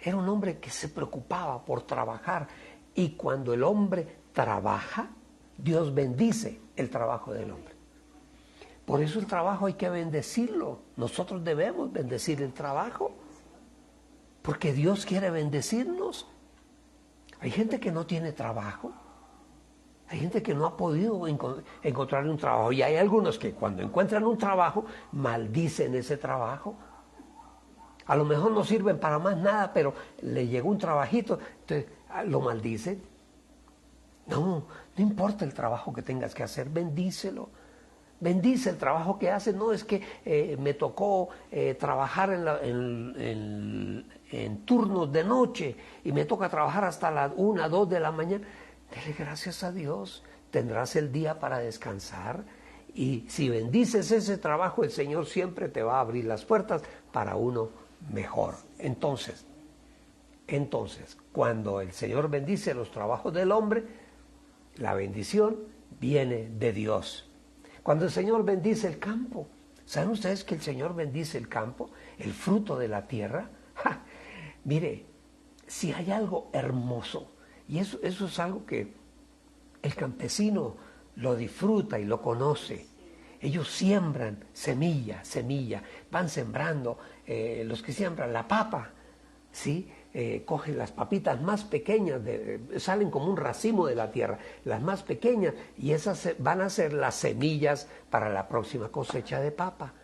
era un hombre que se preocupaba por trabajar, y cuando el hombre trabaja, Dios bendice el trabajo del hombre. Por eso el trabajo hay que bendecirlo. Nosotros debemos bendecir el trabajo, porque Dios quiere bendecirnos. Hay gente que no tiene trabajo, hay gente que no ha podido encontrar un trabajo, y hay algunos que cuando encuentran un trabajo maldicen ese trabajo. A lo mejor no sirven para más nada, pero le llegó un trabajito, entonces lo maldicen. No importa el trabajo que tengas que hacer, bendícelo. Bendice el trabajo que haces. No es que me tocó trabajar en turnos de noche y me toca trabajar hasta las 1, 2 de la mañana. Dele gracias a Dios, tendrás el día para descansar, y si bendices ese trabajo, el Señor siempre te va a abrir las puertas para uno mejor. Entonces, cuando el Señor bendice los trabajos del hombre, la bendición viene de Dios. Cuando el Señor bendice el campo, ¿saben ustedes que el Señor bendice el campo, el fruto de la tierra? Mire, si hay algo hermoso, y eso es algo que el campesino lo disfruta y lo conoce. Ellos siembran semilla, van sembrando, los que siembran la papa, ¿sí? Cogen las papitas más pequeñas, salen como un racimo de la tierra, las más pequeñas, y esas van a ser las semillas para la próxima cosecha de papa.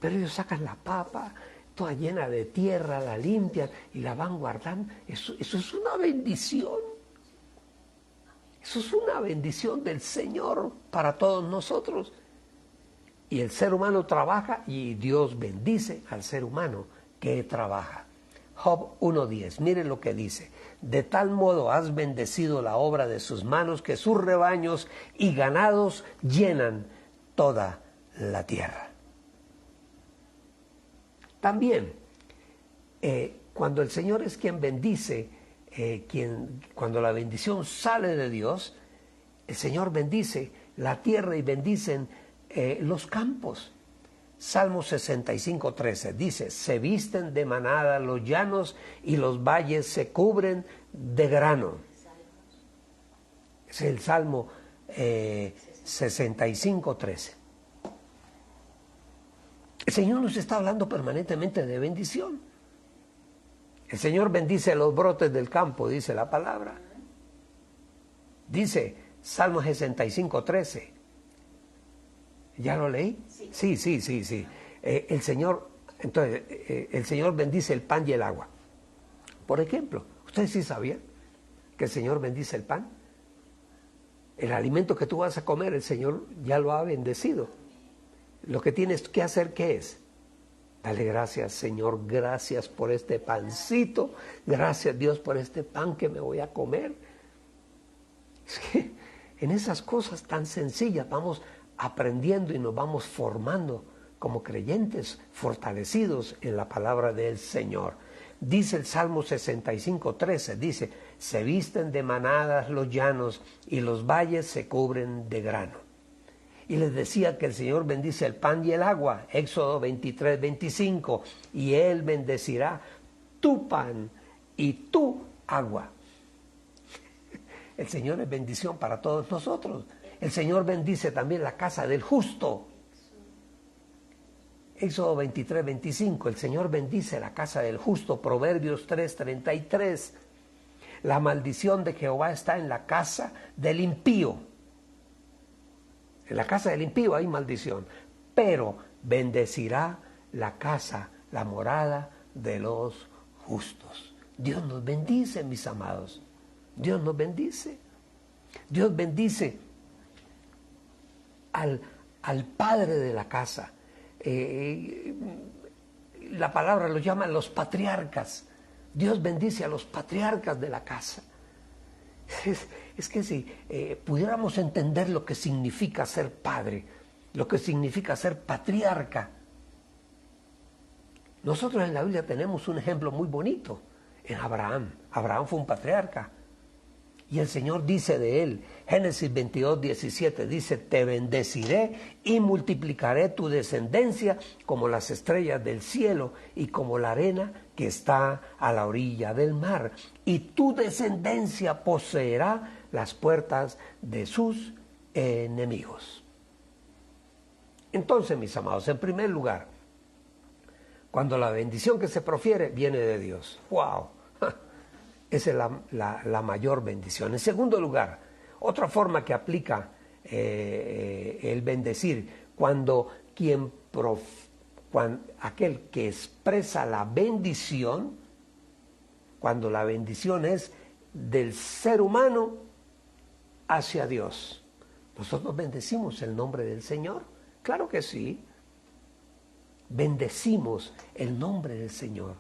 Pero ellos sacan la papa, toda llena de tierra, la limpian y la van guardando. Eso es una bendición. Eso es una bendición del Señor para todos nosotros. Y el ser humano trabaja y Dios bendice al ser humano que trabaja. Job 1:10, miren lo que dice. De tal modo has bendecido la obra de sus manos que sus rebaños y ganados llenan toda la tierra. También, cuando el Señor es quien bendice, cuando la bendición sale de Dios, el Señor bendice la tierra y bendicen los campos. Salmo 65:13 dice, se visten de manada los llanos y los valles se cubren de grano. Es el Salmo 65:13. El Señor nos está hablando permanentemente de bendición. El Señor bendice los brotes del campo, dice la palabra. Dice Salmo 65:13. ¿Ya lo leí? Sí. El Señor bendice el pan y el agua. Por ejemplo, ¿ustedes sí sabían que el Señor bendice el pan? El alimento que tú vas a comer, el Señor ya lo ha bendecido. Lo que tienes que hacer, ¿qué es? Dale gracias, Señor, gracias por este pancito, gracias, Dios, por este pan que me voy a comer. Es que en esas cosas tan sencillas vamos aprendiendo y nos vamos formando como creyentes fortalecidos en la palabra del Señor. Dice el Salmo 65:13, dice, se visten de manadas los llanos y los valles se cubren de grano. Y les decía que el Señor bendice el pan y el agua, Éxodo 23:25, y Él bendecirá tu pan y tu agua. El Señor es bendición para todos nosotros. El Señor bendice también la casa del justo. Éxodo 23:25, el Señor bendice la casa del justo. Proverbios 3:33, la maldición de Jehová está en la casa del impío. En la casa del impío hay maldición, pero bendecirá la casa, la morada de los justos. Dios nos bendice, mis amados. Dios nos bendice. Dios bendice al padre de la casa. La palabra lo llama los patriarcas. Dios bendice a los patriarcas de la casa. Es que si pudiéramos entender lo que significa ser padre, lo que significa ser patriarca. Nosotros en la Biblia tenemos un ejemplo muy bonito en Abraham. Abraham fue un patriarca. Y el Señor dice de él, Génesis 22:17, dice, te bendeciré y multiplicaré tu descendencia como las estrellas del cielo y como la arena que está a la orilla del mar. Y tu descendencia poseerá las puertas de sus enemigos. Entonces, mis amados, en primer lugar, cuando la bendición que se profiere viene de Dios. ¡Wow! Esa es la mayor bendición. En segundo lugar, otra forma que aplica el bendecir, cuando aquel que expresa la bendición, cuando la bendición es del ser humano hacia Dios. ¿Nosotros bendecimos el nombre del Señor? Claro que sí. Bendecimos el nombre del Señor.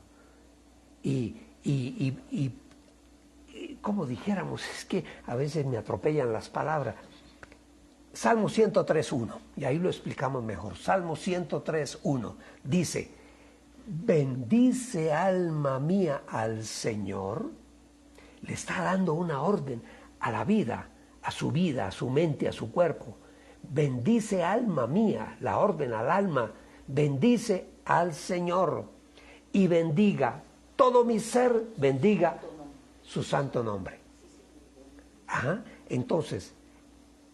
Y como dijéramos, es que a veces me atropellan las palabras. Salmo 103:1, y ahí lo explicamos mejor. Salmo 103:1 dice, bendice alma mía al Señor. Le está dando una orden a la vida, a su mente, a su cuerpo. Bendice alma mía, la orden al alma, bendice al Señor y bendiga todo mi ser, bendiga su santo nombre. Ajá. Entonces,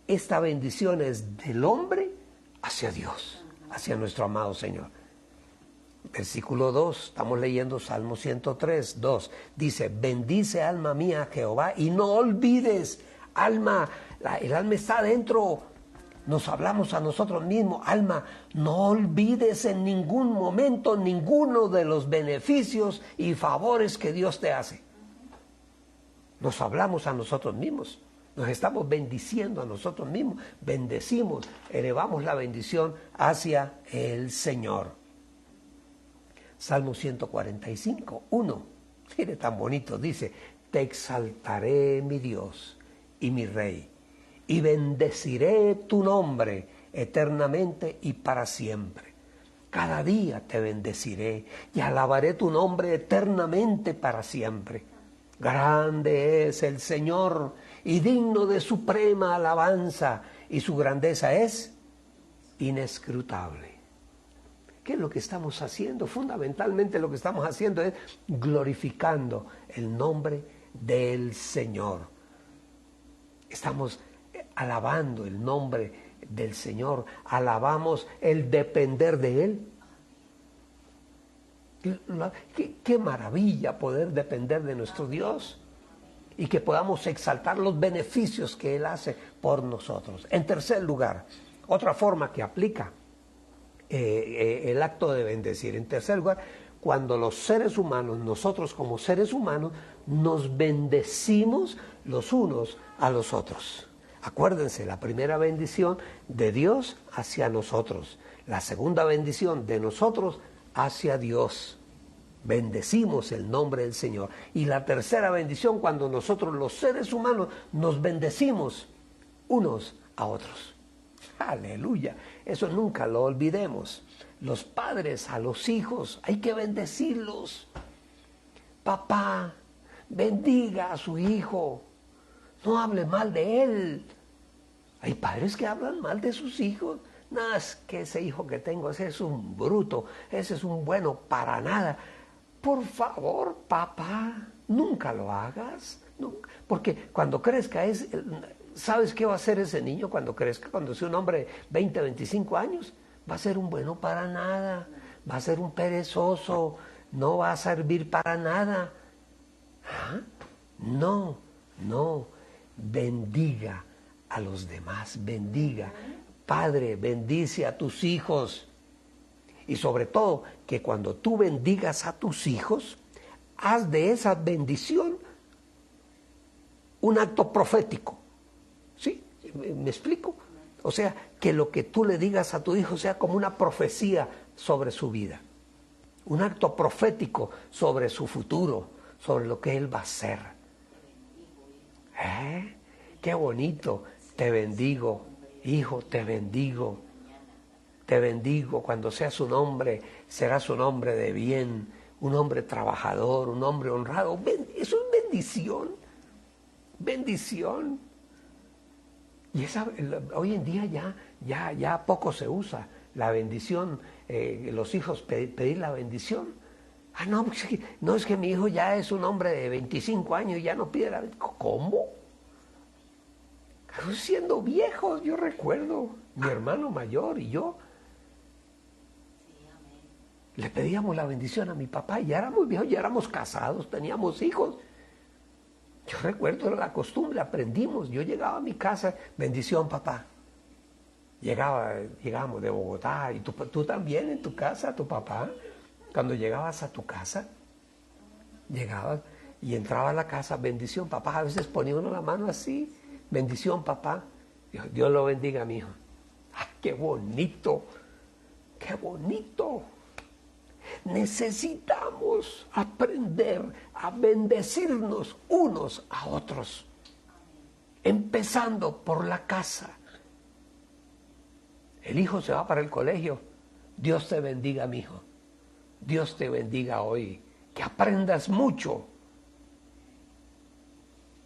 esta bendición es del hombre hacia Dios, hacia nuestro amado Señor. Versículo 2, estamos leyendo Salmo 103:2. Dice, bendice alma mía a Jehová y no olvides, alma, el alma está adentro. nos hablamos a nosotros mismos: alma, no olvides en ningún momento ninguno de los beneficios y favores que Dios te hace. Nos hablamos a nosotros mismos, nos estamos bendiciendo a nosotros mismos, bendecimos, elevamos la bendición hacia el Señor. Salmo 145, 1, mire tan bonito, dice: te exaltaré, mi Dios y mi Rey, y bendeciré tu nombre eternamente y para siempre. Cada día te bendeciré y alabaré tu nombre eternamente para siempre. Grande es el Señor y digno de suprema alabanza, y su grandeza es inescrutable. ¿Qué es lo que estamos haciendo? Fundamentalmente lo que estamos haciendo es glorificando el nombre del Señor. Estamos alabando el nombre del Señor, alabamos el depender de Él. Qué maravilla poder depender de nuestro Dios y que podamos exaltar los beneficios que Él hace por nosotros. En tercer lugar, otra forma que aplica el acto de bendecir. En tercer lugar, cuando los seres humanos, nosotros como seres humanos, nos bendecimos los unos a los otros. Acuérdense, la primera bendición de Dios hacia nosotros, la segunda bendición de nosotros hacia Dios. Bendecimos el nombre del Señor. Y la tercera bendición, cuando nosotros los seres humanos nos bendecimos unos a otros. Aleluya, eso nunca lo olvidemos. Los padres a los hijos hay que bendecirlos. Papá, bendiga a su hijo, no hable mal de él. Hay padres que hablan mal de sus hijos. No, es que ese hijo que tengo, ese es un bruto, ese es un bueno para nada. Por favor, papá, nunca lo hagas. Nunca. Porque cuando crezca, ¿sabes qué va a hacer ese niño cuando crezca? Cuando sea un hombre de 20, 25 años, va a ser un bueno para nada, va a ser un perezoso, no va a servir para nada. ¿Ah? No, bendiga a los demás, bendiga. Padre, bendice a tus hijos. Y sobre todo, que cuando tú bendigas a tus hijos, haz de esa bendición un acto profético. ¿Sí? ¿Me explico? O sea, que lo que tú le digas a tu hijo sea como una profecía sobre su vida. Un acto profético sobre su futuro, sobre lo que él va a ser. Qué bonito. Te bendigo, hijo, te bendigo. Te bendigo. Cuando seas un hombre, serás un hombre de bien, un hombre trabajador, un hombre honrado. Eso es bendición. Bendición. Y hoy en día ya poco se usa la bendición, los hijos pedir la bendición. No, es que mi hijo ya es un hombre de 25 años y ya no pide la bendición. ¿Cómo? Siendo viejos, yo recuerdo, mi hermano mayor y yo, le pedíamos la bendición a mi papá y ya éramos viejos, ya éramos casados, teníamos hijos. Yo recuerdo, era la costumbre, aprendimos. Yo llegaba a mi casa, bendición, papá. Llegábamos de Bogotá, y tú también en tu casa, tu papá. Cuando llegabas a tu casa, llegabas y entraba a la casa, bendición, papá. A veces ponía uno la mano así, bendición, papá. Dios lo bendiga, mi hijo. ¡Ah, qué bonito! ¡Qué bonito! Necesitamos aprender a bendecirnos unos a otros, empezando por la casa. El hijo se va para el colegio. Dios te bendiga, mi hijo. Dios te bendiga hoy. Que aprendas mucho.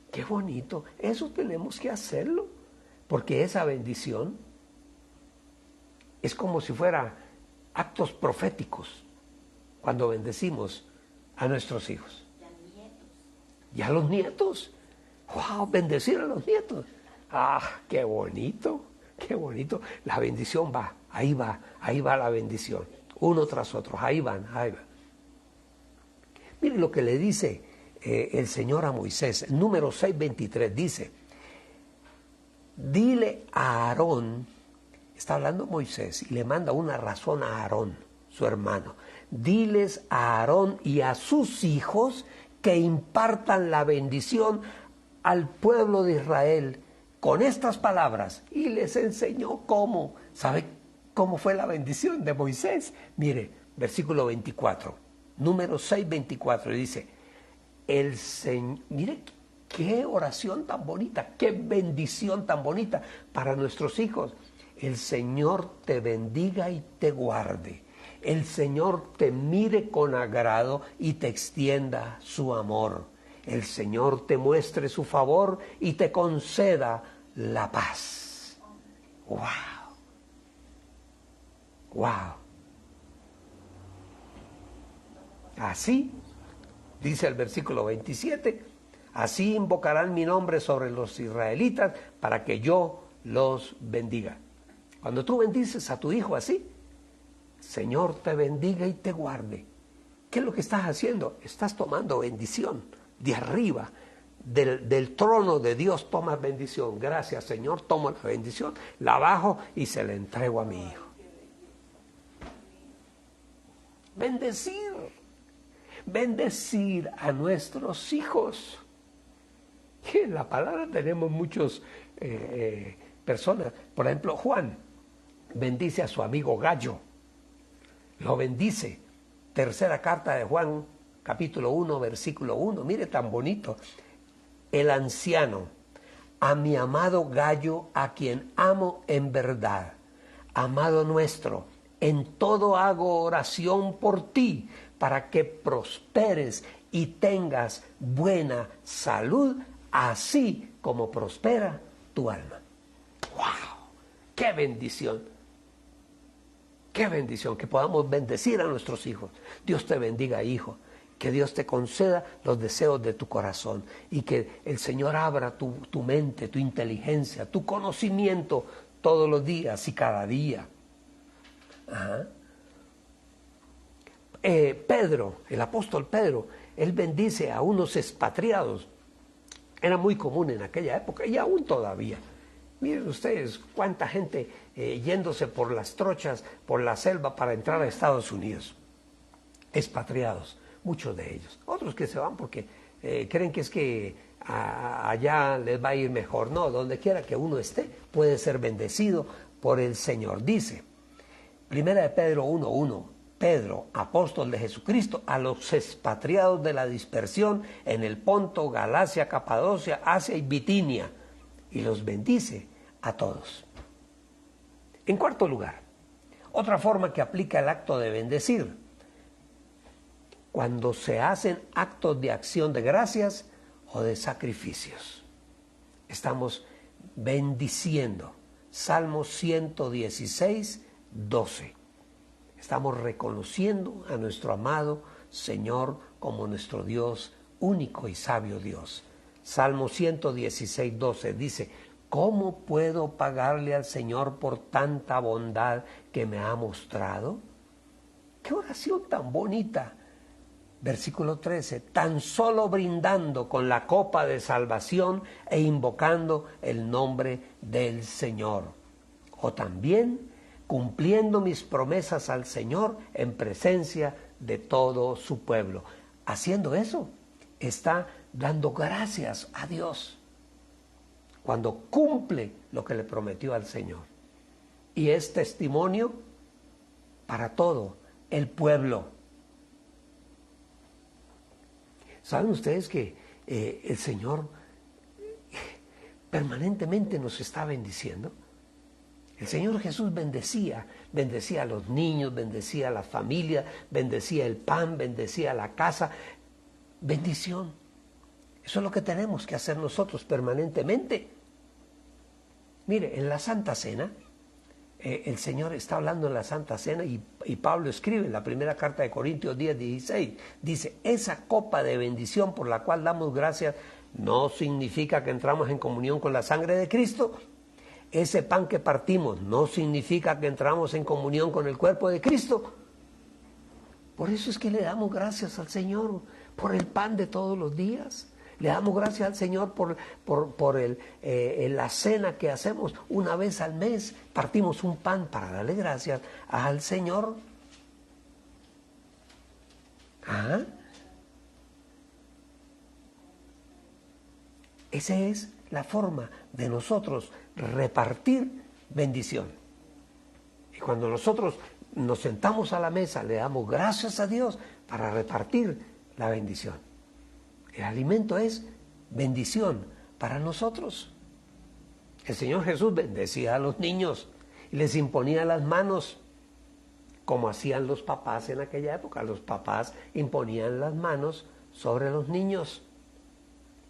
Qué bonito. Eso tenemos que hacerlo, porque esa bendición es como si fuera actos proféticos. Cuando bendecimos a nuestros hijos. Y a los nietos. ¡Wow! Bendecir a los nietos. ¡Ah! ¡Qué bonito! ¡Qué bonito! La bendición va. Ahí va la bendición. Uno tras otro. Ahí van. Mire lo que le dice el Señor a Moisés. Número 6:23 dice: dile a Aarón Está hablando Moisés y le manda una razón a Aarón, su hermano. Diles a Aarón y a sus hijos que impartan la bendición al pueblo de Israel con estas palabras. Y les enseñó cómo. ¿Sabe cómo fue la bendición de Moisés? Mire, versículo 24, número 6:24, dice, el Señor, mire qué oración tan bonita, qué bendición tan bonita para nuestros hijos. El Señor te bendiga y te guarde. El Señor te mire con agrado y te extienda su amor. El Señor te muestre su favor y te conceda la paz. ¡Wow! ¡Wow! Así, dice el versículo 27, así invocarán mi nombre sobre los israelitas para que yo los bendiga. Cuando tú bendices a tu hijo así, Señor te bendiga y te guarde. ¿Qué es lo que estás haciendo? Estás tomando bendición de arriba, del trono de Dios tomas bendición. Gracias, Señor, tomo la bendición, la bajo y se la entrego a mi hijo. Bendecir a nuestros hijos. Y en la palabra tenemos muchas personas. Por ejemplo, Juan bendice a su amigo Gallo. Lo bendice. Tercera carta de Juan, capítulo 1, versículo 1. Mire tan bonito. El anciano, a mi amado Gallo, a quien amo en verdad. Amado nuestro, en todo hago oración por ti, para que prosperes y tengas buena salud, así como prospera tu alma. ¡Wow! ¡Qué bendición! ¡Qué bendición! Que podamos bendecir a nuestros hijos. Dios te bendiga, hijo. Que Dios te conceda los deseos de tu corazón y que el Señor abra tu mente, tu inteligencia, tu conocimiento todos los días y cada día. Ajá. Pedro, el apóstol Pedro, él bendice a unos expatriados. Era muy común en aquella época y aún todavía. Miren ustedes cuánta gente yéndose por las trochas, por la selva para entrar a Estados Unidos. Expatriados, muchos de ellos. Otros que se van porque creen que es que allá les va a ir mejor. No, donde quiera que uno esté puede ser bendecido por el Señor. Dice, Primera de Pedro 1:1, Pedro, apóstol de Jesucristo, a los expatriados de la dispersión en el Ponto, Galacia, Capadocia, Asia y Bitinia, y los bendice a todos. En cuarto lugar, otra forma que aplica el acto de bendecir, cuando se hacen actos de acción de gracias o de sacrificios. Estamos bendiciendo. Salmo 116:12. Estamos reconociendo a nuestro amado Señor como nuestro Dios, único y sabio Dios. Salmo 116:12 dice, ¿cómo puedo pagarle al Señor por tanta bondad que me ha mostrado? ¡Qué oración tan bonita! Versículo 13, tan solo brindando con la copa de salvación e invocando el nombre del Señor. O también cumpliendo mis promesas al Señor en presencia de todo su pueblo. Haciendo eso, está dando gracias a Dios cuando cumple lo que le prometió al Señor. Y es testimonio para todo el pueblo. ¿Saben ustedes que el Señor permanentemente nos está bendiciendo? El Señor Jesús bendecía a los niños, bendecía a la familia, bendecía el pan, bendecía la casa. Bendición. Eso es lo que tenemos que hacer nosotros permanentemente. Mire, en la Santa Cena, el Señor está hablando en la Santa Cena y Pablo escribe en la primera carta de Corintios 10:16, dice, esa copa de bendición por la cual damos gracias no significa que entramos en comunión con la sangre de Cristo. Ese pan que partimos no significa que entramos en comunión con el cuerpo de Cristo. Por eso es que le damos gracias al Señor por el pan de todos los días, Le damos gracias al Señor por la cena que hacemos una vez al mes. Partimos un pan para darle gracias al Señor. ¿Ah? Esa es la forma de nosotros repartir bendición. Y cuando nosotros nos sentamos a la mesa, le damos gracias a Dios para repartir la bendición. El alimento es bendición para nosotros. El Señor Jesús bendecía a los niños y les imponía las manos, como hacían los papás en aquella época. Los papás imponían las manos sobre los niños.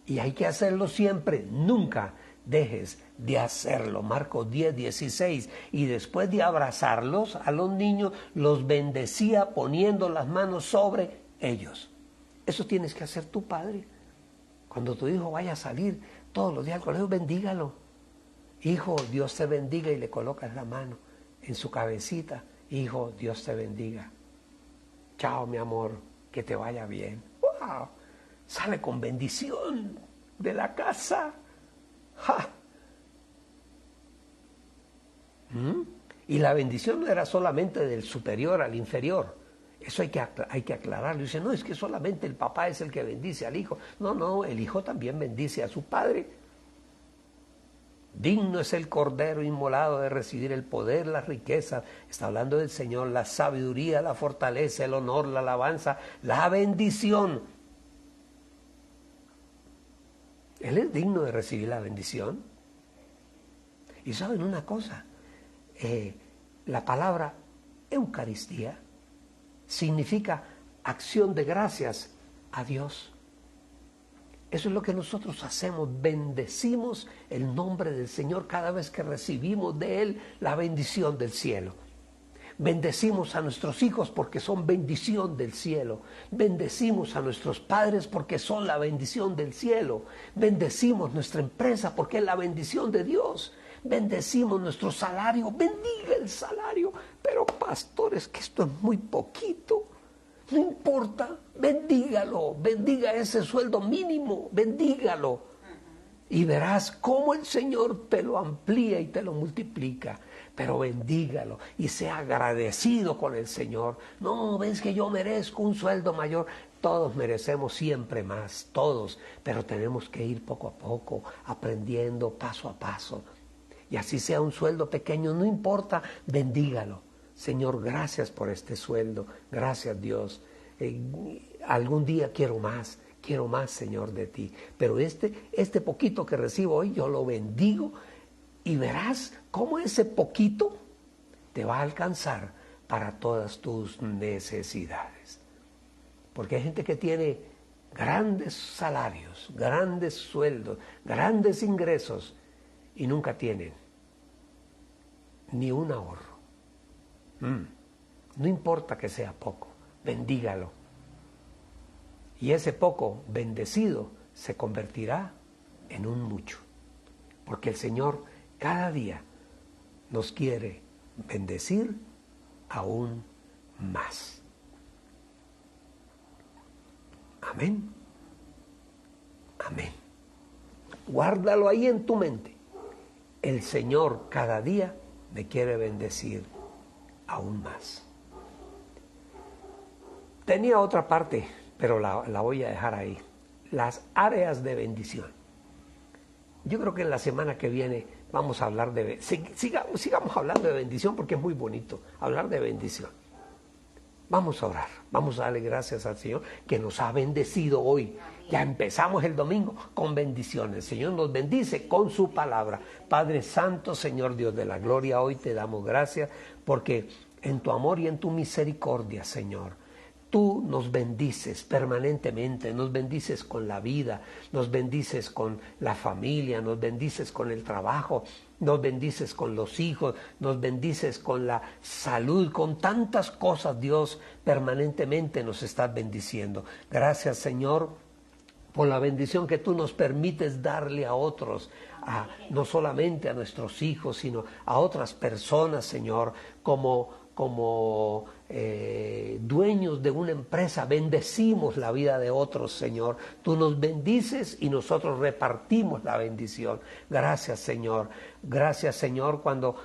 Y hay que hacerlo siempre, nunca dejes de hacerlo. Marcos 10:16. Y después de abrazarlos a los niños, los bendecía poniendo las manos sobre ellos. Eso tienes que hacer tu padre. Cuando tu hijo vaya a salir todos los días al colegio, bendígalo. Hijo, Dios te bendiga, y le colocas la mano en su cabecita. Hijo, Dios te bendiga. Chao, mi amor, que te vaya bien. ¡Wow! Sale con bendición de la casa. ¡Ja! Y la bendición no era solamente del superior al inferior. Eso hay que aclararlo. Dice, no, es que solamente el papá es el que bendice al hijo. No, el hijo también bendice a su padre. Digno es el cordero inmolado de recibir el poder, la riqueza. Está hablando del Señor, la sabiduría, la fortaleza, el honor, la alabanza, la bendición. Él es digno de recibir la bendición. Y saben una cosa, la palabra Eucaristía significa acción de gracias a Dios. Eso es lo que nosotros hacemos, bendecimos el nombre del Señor cada vez que recibimos de Él la bendición del cielo. Bendecimos a nuestros hijos porque son bendición del cielo. Bendecimos a nuestros padres porque son la bendición del cielo. Bendecimos nuestra empresa porque es la bendición de Dios. Bendecimos nuestro salario. Bendiga el salario. Pero pastores, que esto es muy poquito. No importa, bendígalo. Bendiga ese sueldo mínimo. Bendígalo. Y verás cómo el Señor te lo amplía y te lo multiplica. Pero bendígalo y sea agradecido con el Señor. No, ves que yo merezco un sueldo mayor. Todos merecemos siempre más, todos. Pero tenemos que ir poco a poco, aprendiendo paso a paso. Y así sea un sueldo pequeño, no importa, bendígalo. Señor, gracias por este sueldo. Gracias, Dios. Algún día quiero más, Señor, de ti. Pero este poquito que recibo hoy, yo lo bendigo. Y verás cómo ese poquito te va a alcanzar para todas tus necesidades. Porque hay gente que tiene grandes salarios, grandes sueldos, grandes ingresos y nunca tienen ni un ahorro. No importa que sea poco, bendígalo. Y ese poco bendecido se convertirá en un mucho. Porque el Señor cada día nos quiere bendecir aún más. Amén. Amén. Guárdalo ahí en tu mente. El Señor cada día me quiere bendecir aún más. Tenía otra parte, pero la voy a dejar ahí. Las áreas de bendición. Yo creo que en la semana que viene vamos a hablar sigamos hablando de bendición, porque es muy bonito hablar de bendición. Vamos a orar, vamos a darle gracias al Señor que nos ha bendecido hoy. Ya empezamos el domingo con bendiciones. El Señor nos bendice con su palabra. Padre Santo, Señor Dios de la gloria, hoy te damos gracias porque en tu amor y en tu misericordia, Señor, tú nos bendices permanentemente, nos bendices con la vida, nos bendices con la familia, nos bendices con el trabajo, nos bendices con los hijos, nos bendices con la salud, con tantas cosas, Dios, permanentemente nos estás bendiciendo. Gracias, Señor, por la bendición que tú nos permites darle a otros, no solamente a nuestros hijos, sino a otras personas, Señor, como como dueños de una empresa, bendecimos la vida de otros, Señor. Tú nos bendices y nosotros repartimos la bendición. Gracias, Señor. Gracias, Señor, cuando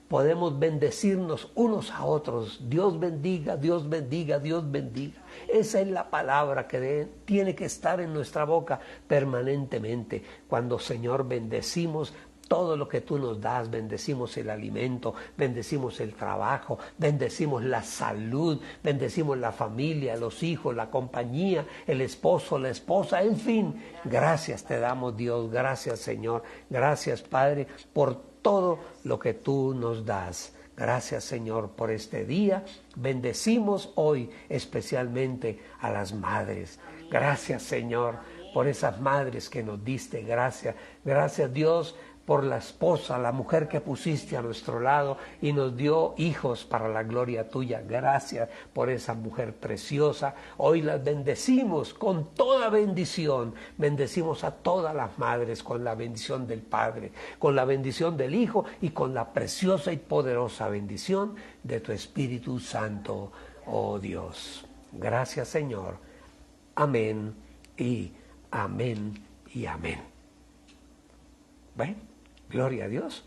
podemos bendecirnos unos a otros. Dios bendiga, Dios bendiga, Dios bendiga. Esa es la palabra que tiene que estar en nuestra boca permanentemente. Cuando, Señor, bendecimos todo lo que tú nos das, bendecimos el alimento, bendecimos el trabajo, bendecimos la salud, bendecimos la familia, los hijos, la compañía, el esposo, la esposa, en fin. Gracias te damos, Dios, gracias, Señor, gracias, Padre, por todo lo que tú nos das. Gracias, Señor, por este día. Bendecimos hoy especialmente a las madres. Gracias, Señor, por esas madres que nos diste. Gracias, gracias, Dios, por la esposa, la mujer que pusiste a nuestro lado y nos dio hijos para la gloria tuya. Gracias por esa mujer preciosa. Hoy las bendecimos con toda bendición. Bendecimos a todas las madres con la bendición del Padre, con la bendición del Hijo y con la preciosa y poderosa bendición de tu Espíritu Santo, oh Dios. Gracias, Señor. Amén y amén y amén. ¿Ven? Gloria a Dios.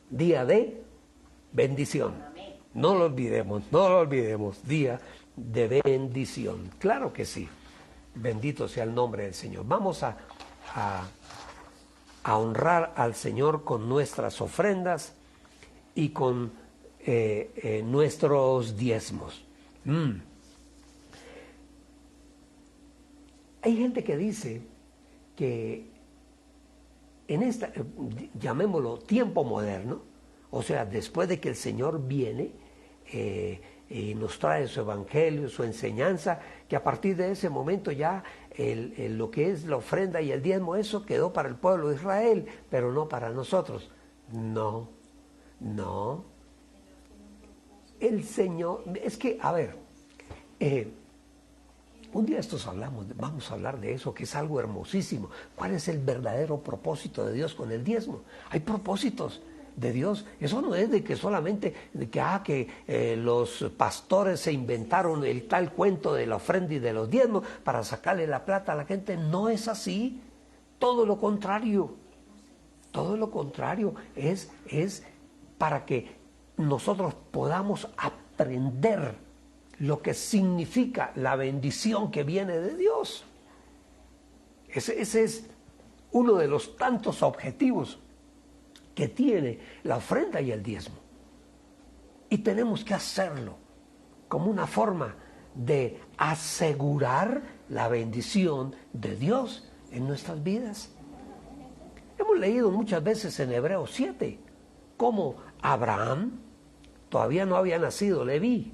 Día de bendición. No lo olvidemos, no lo olvidemos. Día de bendición. Claro que sí. Bendito sea el nombre del Señor. Vamos a honrar al Señor con nuestras ofrendas y con nuestros diezmos. Hay gente que dice que en esta, llamémoslo tiempo moderno, o sea, después de que el Señor viene y nos trae su evangelio, su enseñanza, que a partir de ese momento ya lo que es la ofrenda y el diezmo, eso quedó para el pueblo de Israel, pero no para nosotros. No, no. El Señor, es que, a ver, un día vamos a hablar de eso, que es algo hermosísimo. ¿Cuál es el verdadero propósito de Dios con el diezmo? Hay propósitos de Dios. Eso no es de que solamente los pastores se inventaron el tal cuento de la ofrenda y de los diezmos para sacarle la plata a la gente. No es así. Todo lo contrario. Todo lo contrario es para que nosotros podamos aprender lo que significa la bendición que viene de Dios. Ese es uno de los tantos objetivos que tiene la ofrenda y el diezmo. Y tenemos que hacerlo como una forma de asegurar la bendición de Dios en nuestras vidas. Hemos leído muchas veces en Hebreos 7 cómo Abraham todavía no había nacido, Leví.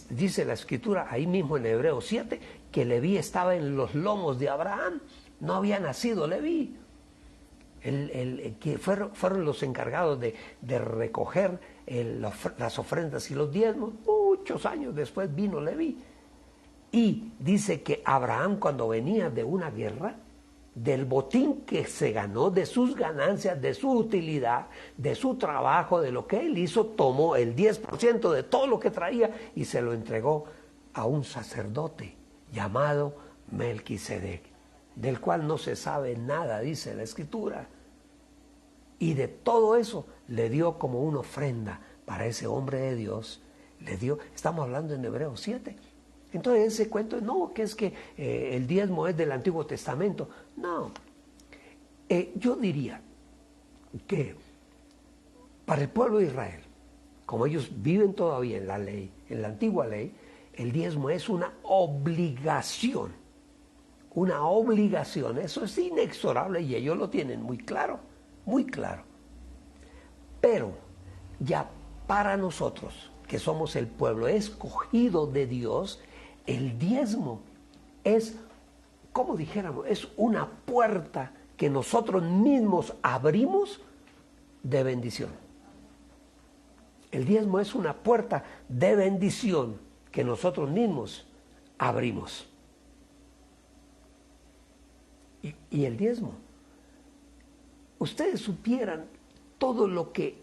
Dice la Escritura ahí mismo en Hebreos 7 que Leví estaba en los lomos de Abraham, no había nacido Leví. Que fueron los encargados de recoger las ofrendas y los diezmos. Muchos años después vino Leví. Y dice que Abraham, cuando venía de una guerra, del botín que se ganó, de sus ganancias, de su utilidad, de su trabajo, de lo que él hizo, tomó el 10% de todo lo que traía y se lo entregó a un sacerdote llamado Melquisedec, del cual no se sabe nada, dice la Escritura. Y de todo eso le dio como una ofrenda para ese hombre de Dios. Le dio, estamos hablando en Hebreos 7. Entonces ese cuento, no, que es que el diezmo es del Antiguo Testamento. No, yo diría que para el pueblo de Israel, como ellos viven todavía en la ley, en la antigua ley, el diezmo es una obligación. Una obligación, eso es inexorable y ellos lo tienen muy claro, muy claro. Pero ya para nosotros, que somos el pueblo escogido de Dios, el diezmo es, como dijéramos, es una puerta que nosotros mismos abrimos de bendición. El diezmo es una puerta de bendición que nosotros mismos abrimos. Y el diezmo, ustedes supieran todo lo que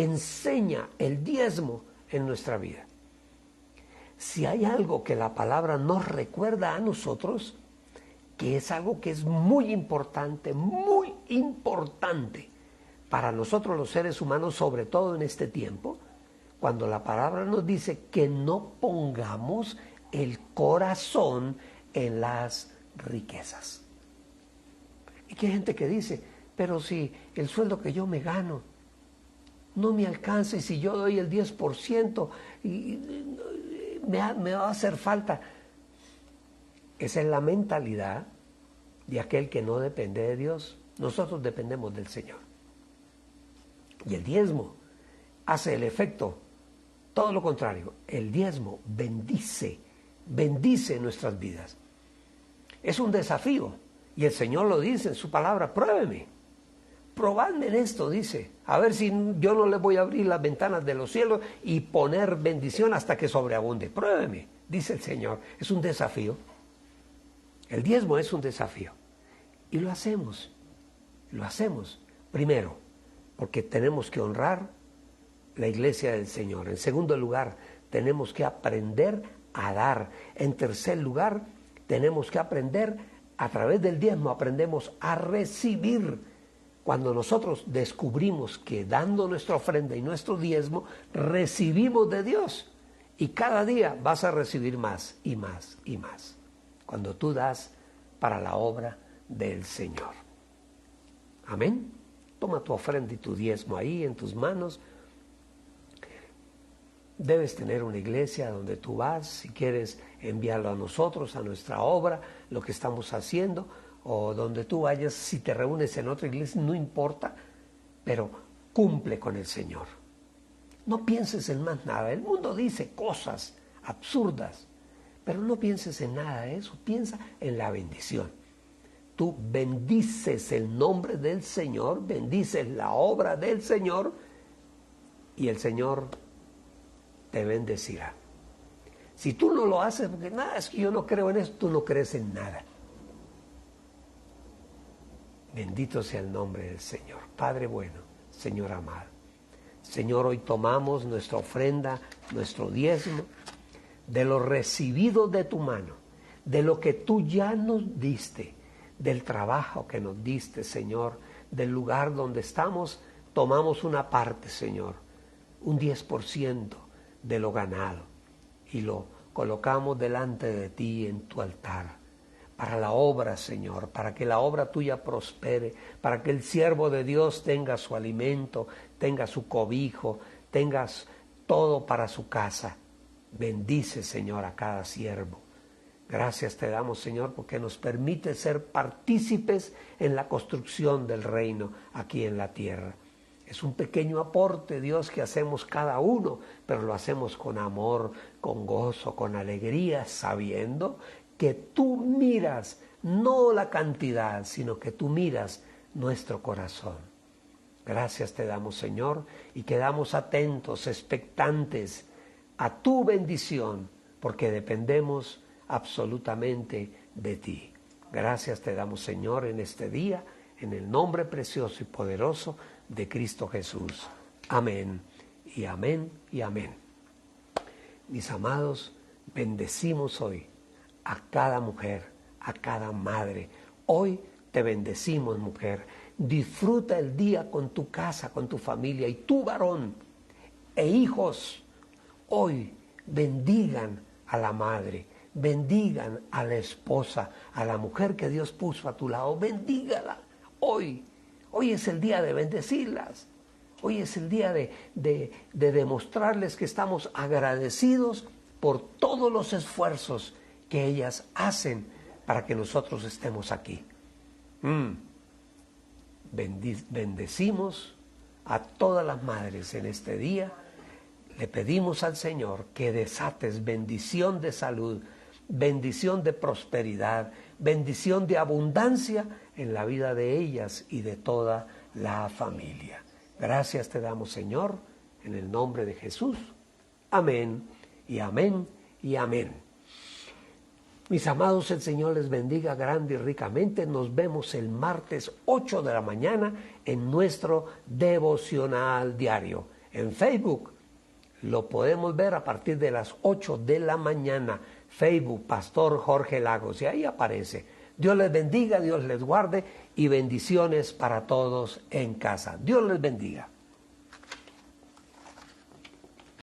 enseña el diezmo en nuestra vida. Si hay algo que la palabra nos recuerda a nosotros, que es algo que es muy importante para nosotros los seres humanos, sobre todo en este tiempo, cuando la palabra nos dice que no pongamos el corazón en las riquezas. Y que hay gente que dice, pero si el sueldo que yo me gano no me alcanza, y si yo doy el 10% me va a hacer falta. Esa es la mentalidad de aquel que no depende de Dios. Nosotros dependemos del Señor. Y el diezmo hace el efecto todo lo contrario. El diezmo bendice nuestras vidas. Es un desafío, y el Señor lo dice en su palabra: pruébeme, probadme en esto, dice, a ver si yo no le voy a abrir las ventanas de los cielos y poner bendición hasta que sobreabunde. Pruébeme, dice el Señor. Es un desafío. El diezmo es un desafío, y lo hacemos primero porque tenemos que honrar la iglesia del Señor. En segundo lugar, tenemos que aprender a dar. En tercer lugar, tenemos que aprender, a través del diezmo aprendemos a recibir. Cuando nosotros descubrimos que dando nuestra ofrenda y nuestro diezmo, recibimos de Dios. Y cada día vas a recibir más y más y más, cuando tú das para la obra del Señor. Amén. Toma tu ofrenda y tu diezmo ahí en tus manos. Debes tener una iglesia donde tú vas, si quieres enviarlo a nosotros, a nuestra obra, lo que estamos haciendo, o donde tú vayas. Si te reúnes en otra iglesia, no importa, pero cumple con el Señor. No pienses en más nada. El mundo dice cosas absurdas, pero no pienses en nada de eso. Piensa en la bendición. Tú bendices el nombre del Señor, bendices la obra del Señor, y el Señor te bendecirá. Si tú no lo haces, porque nada, es que yo no creo en eso, tú no crees en nada. Bendito sea el nombre del Señor. Padre bueno, Señor amado. Señor, hoy tomamos nuestra ofrenda, nuestro diezmo, de lo recibido de tu mano, de lo que tú ya nos diste, del trabajo que nos diste, Señor, del lugar donde estamos. Tomamos una parte, Señor, un 10% de lo ganado, y lo colocamos delante de ti en tu altar, para la obra, Señor, para que la obra tuya prospere, para que el siervo de Dios tenga su alimento, tenga su cobijo, tengas todo para su casa. Bendice, Señor, a cada siervo. Gracias te damos, Señor, porque nos permite ser partícipes en la construcción del reino aquí en la tierra. Es un pequeño aporte, Dios, que hacemos cada uno, pero lo hacemos con amor, con gozo, con alegría, sabiendo que tú miras no la cantidad, sino que tú miras nuestro corazón. Gracias te damos, Señor, y quedamos atentos, expectantes a tu bendición, porque dependemos absolutamente de ti. Gracias te damos, Señor, en este día, en el nombre precioso y poderoso de Cristo Jesús. Amén y amén y amén. Mis amados, bendecimos hoy a cada mujer, a cada madre. Hoy te bendecimos, mujer. Disfruta el día con tu casa, con tu familia, y tu varón e hijos hoy bendigan a la madre, bendigan a la esposa, a la mujer que Dios puso a tu lado. Bendígala hoy. Hoy es el día de bendecirlas. Hoy es el día de demostrarles que estamos agradecidos por todos los esfuerzos que ellas hacen para que nosotros estemos aquí. Bendecimos a todas las madres en este día. Le pedimos al Señor que desates bendición de salud, bendición de prosperidad, bendición de abundancia en la vida de ellas y de toda la familia. Gracias te damos, Señor, en el nombre de Jesús. Amén y amén y amén. Mis amados, el Señor les bendiga grande y ricamente. Nos vemos el martes 8 de la mañana en nuestro devocional diario. En Facebook lo podemos ver a partir de las 8 de la mañana. Facebook, Pastor Jorge Lagos, y ahí aparece. Dios les bendiga, Dios les guarde y bendiciones para todos en casa. Dios les bendiga.